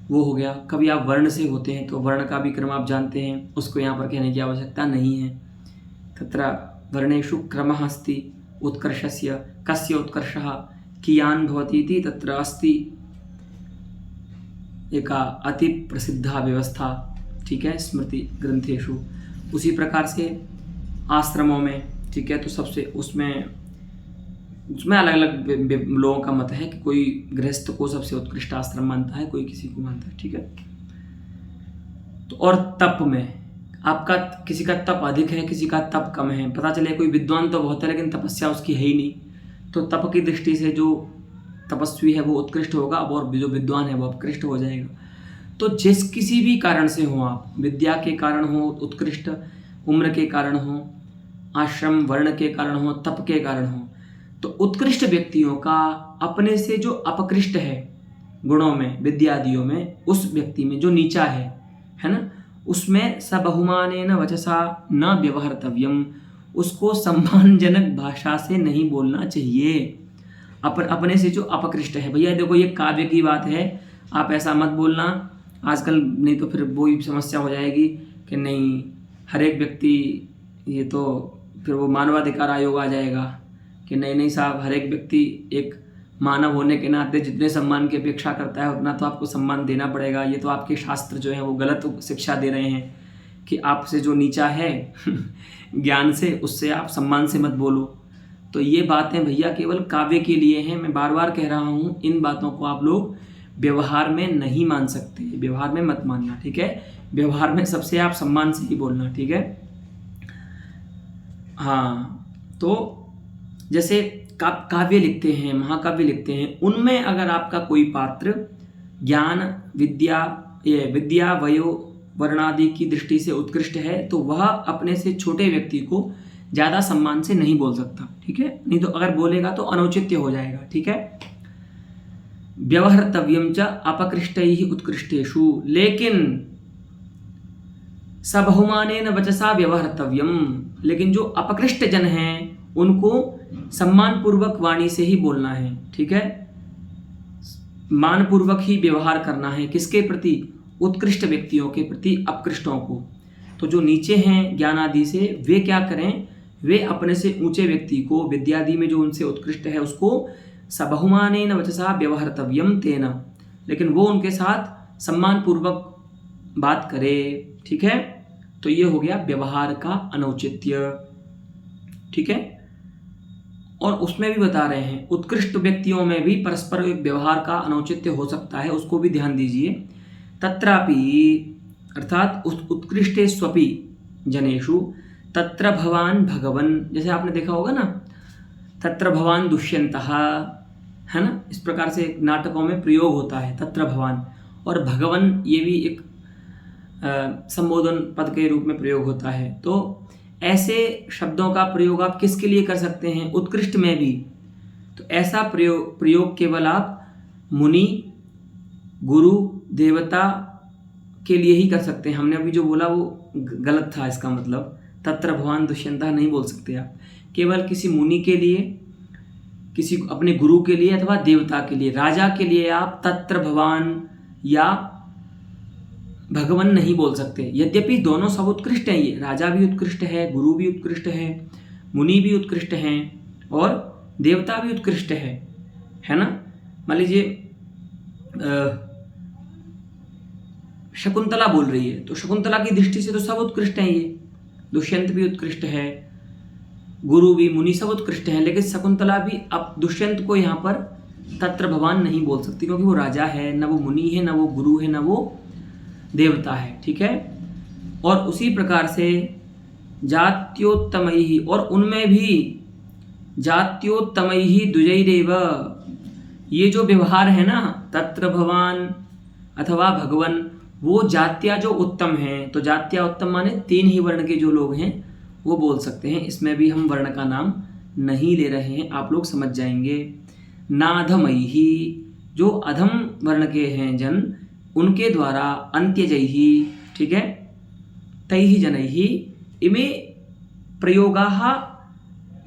Speaker 1: वो हो गया। कभी आप वर्ण से होते हैं, तो वर्ण का भी क्रम आप जानते हैं, उसको यहाँ पर कहने की आवश्यकता नहीं है। तत्र वर्णेषु क्रमः अस्ति, उत्कर्षस्य कस्य उत्कर्षः कियान् भवति इति तत्र अस्ति एका अति प्रसिद्धा व्यवस्था, ठीक है, स्मृति ग्रंथेषु। उसी प्रकार से आश्रमों में, ठीक है, तो सबसे उसमें अलग अलग लोगों का मत है कि कोई गृहस्थ को सबसे उत्कृष्ट आश्रम मानता है, कोई किसी को मानता है, ठीक है। तो और तप में आपका किसी का तप अधिक है, किसी का तप कम है। पता चले कोई विद्वान तो बहुत है लेकिन तपस्या उसकी है ही नहीं, तो तप की दृष्टि से जो तपस्वी है वो उत्कृष्ट होगा, और जो विद्वान है वो अपकृष्ट हो जाएगा। तो जिस किसी भी कारण से हो, आप विद्या के कारण हो उत्कृष्ट, उम्र के कारण हो, आश्रम वर्ण के कारण हो, तप के कारण हो, तो उत्कृष्ट व्यक्तियों का अपने से जो अपकृष्ट है गुणों में, विद्यादियों में, उस व्यक्ति में जो नीचा है ना, उसमें सबहुमानेन वचसा न व्यवहर्तव्यम, उसको सम्मानजनक भाषा से नहीं बोलना चाहिए। अपने से जो अपकृष्ट है, भैया देखो ये काव्य की बात है, आप ऐसा मत बोलना आजकल, नहीं तो फिर वही समस्या हो जाएगी कि नहीं हर एक व्यक्ति, ये तो फिर वो मानवाधिकार आयोग आ जाएगा कि नहीं साहब, हर एक व्यक्ति एक मानव होने के नाते जितने सम्मान की अपेक्षा करता है उतना तो आपको सम्मान देना पड़ेगा। ये तो आपके शास्त्र जो है वो गलत शिक्षा दे रहे हैं कि आपसे जो नीचा है ज्ञान से, उससे आप सम्मान से मत बोलो। तो ये बातें भैया केवल काव्य के लिए हैं, मैं बार बार कह रहा हूँ, इन बातों को आप लोग व्यवहार में नहीं मान सकते, व्यवहार में मत मानना, ठीक है। व्यवहार में सबसे आप सम्मान से ही बोलना, ठीक है। हाँ, तो जैसे काव्य लिखते हैं, महाकाव्य लिखते हैं, उनमें अगर आपका कोई पात्र ज्ञान विद्या वयो वर्णादि की दृष्टि से उत्कृष्ट है, तो वह अपने से छोटे व्यक्ति को ज़्यादा सम्मान से नहीं बोल सकता, ठीक है। नहीं तो अगर बोलेगा तो अनौचित्य हो जाएगा, ठीक है। व्यवहर्तव्यम च अपकृष्टैः उत्कृष्टेषु, लेकिन सबहुमानेन वचसा व्यवहर्तव्यम, लेकिन जो अपकृष्ट जन हैं उनको सम्मान पूर्वक वाणी से ही बोलना है, ठीक है। मान पूर्वक ही व्यवहार करना है, किसके प्रति? उत्कृष्ट व्यक्तियों के प्रति, अपकृष्टों को। तो जो नीचे हैं ज्ञान आदि से, वे क्या करें, वे अपने से ऊंचे व्यक्ति को, विद्यादि में जो उनसे उत्कृष्ट है उसको सबहुमानेन वचसा व्यवहर्तव्यम तेन, लेकिन वो उनके साथ सम्मान पूर्वक बात करे, ठीक है। तो ये हो गया व्यवहार का अनौचित्य, ठीक है। और उसमें भी बता रहे हैं उत्कृष्ट व्यक्तियों में भी परस्पर व्यवहार का अनौचित्य हो सकता है, उसको भी ध्यान दीजिए। तत्रापि अर्थात उस उत्कृष्टेष्वपि जनेषु तत्र भवान भगवन, जैसे आपने देखा होगा ना, तत्र भवान दुष्यंतः, है ना, इस प्रकार से नाटकों में प्रयोग होता है तत्र भवान। और भगवन ये भी एक संबोधन पद के रूप में प्रयोग होता है। तो ऐसे शब्दों का प्रयोग आप किसके लिए कर सकते हैं? उत्कृष्ट में भी। तो ऐसा प्रयोग केवल आप मुनि, गुरु, देवता के लिए ही कर सकते हैं। हमने अभी जो बोला वो गलत था, इसका मतलब तत्र भवान दुष्यंतः नहीं बोल सकते आप। केवल किसी मुनि के लिए, किसी अपने गुरु के लिए अथवा देवता के लिए, राजा के लिए आप तत्र भवान या भगवन नहीं बोल सकते। यद्यपि दोनों सब उत्कृष्ट हैं, ये राजा भी उत्कृष्ट है, गुरु भी उत्कृष्ट है, मुनि भी उत्कृष्ट हैं और देवता भी उत्कृष्ट है ना। मान लीजिए शकुंतला बोल रही है, तो शकुंतला की दृष्टि से तो सब उत्कृष्ट हैं, ये दुष्यंत भी उत्कृष्ट है, गुरु भी, मुनि सब उत्कृष्ट हैं, लेकिन शकुंतला भी अब दुष्यंत को यहाँ पर तत्र भवान नहीं बोल सकती, क्योंकि वो राजा है, न वो मुनि है, न वो गुरु है, न वो देवता है, ठीक है। और उसी प्रकार से जात्योत्तमैहि, और उनमें भी जात्योत्तमैहि द्विजैरेव, ये जो व्यवहार है ना तत्र भवान अथवा भगवन, वो जात्या जो उत्तम हैं, तो जात्या उत्तम माने 3 ही वर्ण के जो लोग हैं वो बोल सकते हैं। इसमें भी हम वर्ण का नाम नहीं ले रहे हैं, आप लोग समझ जाएंगे। नाधमैहि, जो अधम वर्ण के हैं जन, उनके द्वारा अंत्यजैहि, ठीक है, तैहि जनैहि इमे प्रयोगाः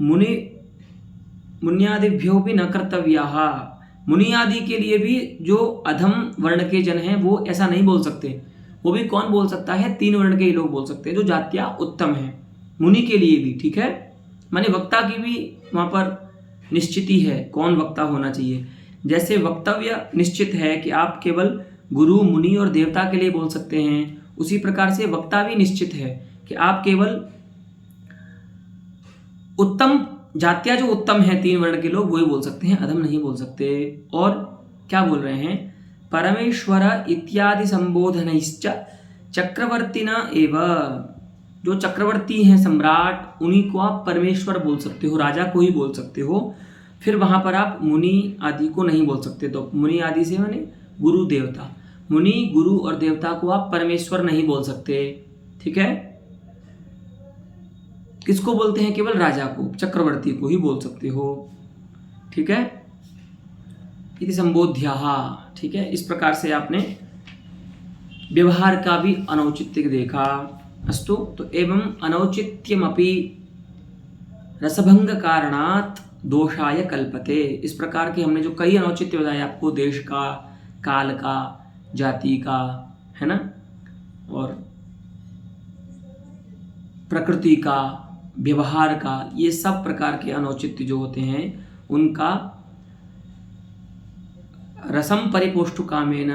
Speaker 1: मुनि मुन्यादिभ्यो भी न कर्तव्याः, मुनि आदि के लिए भी जो अधम वर्ण के जन हैं वो ऐसा नहीं बोल सकते। वो भी कौन बोल सकता है? 3 वर्ण के ही लोग बोल सकते हैं जो जात्या उत्तम है, मुनि के लिए भी। ठीक है, माने वक्ता की भी वहाँ पर निश्चिति है कौन वक्ता होना चाहिए। जैसे वक्तव्य निश्चित है कि आप केवल गुरु, मुनि और देवता के लिए बोल सकते हैं, उसी प्रकार से वक्ता भी निश्चित है कि आप केवल उत्तम जात्या जो उत्तम है 3 वर्ण के लोग वही बोल सकते हैं, अधम नहीं बोल सकते। और क्या बोल रहे हैं? परमेश्वर इत्यादि संबोधनैश्च चक्रवर्तिना एव, जो चक्रवर्ती हैं सम्राट, उन्हीं को आप परमेश्वर बोल सकते हो, राजा को ही बोल सकते हो। फिर वहाँ पर आप मुनि आदि को नहीं बोल सकते। तो मुनि आदि से माने गुरु देवता, मुनि गुरु और देवता को आप परमेश्वर नहीं बोल सकते। ठीक है, किसको बोलते हैं? केवल राजा को, चक्रवर्ती को ही बोल सकते हो। ठीक है, इति संबोध्याः। ठीक है, इस प्रकार से आपने व्यवहार का भी अनौचित्य देखा। अस्तु, तो एवं अनौचित्यमपि रसभंग कारणात् दोषाय कल्पते। इस प्रकार के हमने जो कई अनौचित्य बताए आपको, देश का, काल का, जाति का, है ना, और प्रकृति का, व्यवहार का, ये सब प्रकार के अनौचित्य जो होते हैं उनका रसम परिपोष्टु कामेन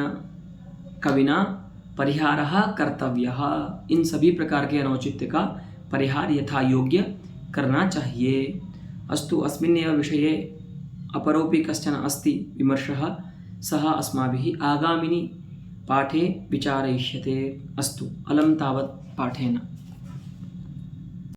Speaker 1: कविना परिहारः कर्तव्यः। इन सभी प्रकार के अनौचित्य का परिहार यथा योग्य करना चाहिए। अस्तु, अस्मिन्नेव विषये अपरोपि कश्चन अस्ति विमर्शः, सः अस्माभिः आगामिनि पाठे विचारयिष्यते। अस्तु, अलं तावत् पाठेन।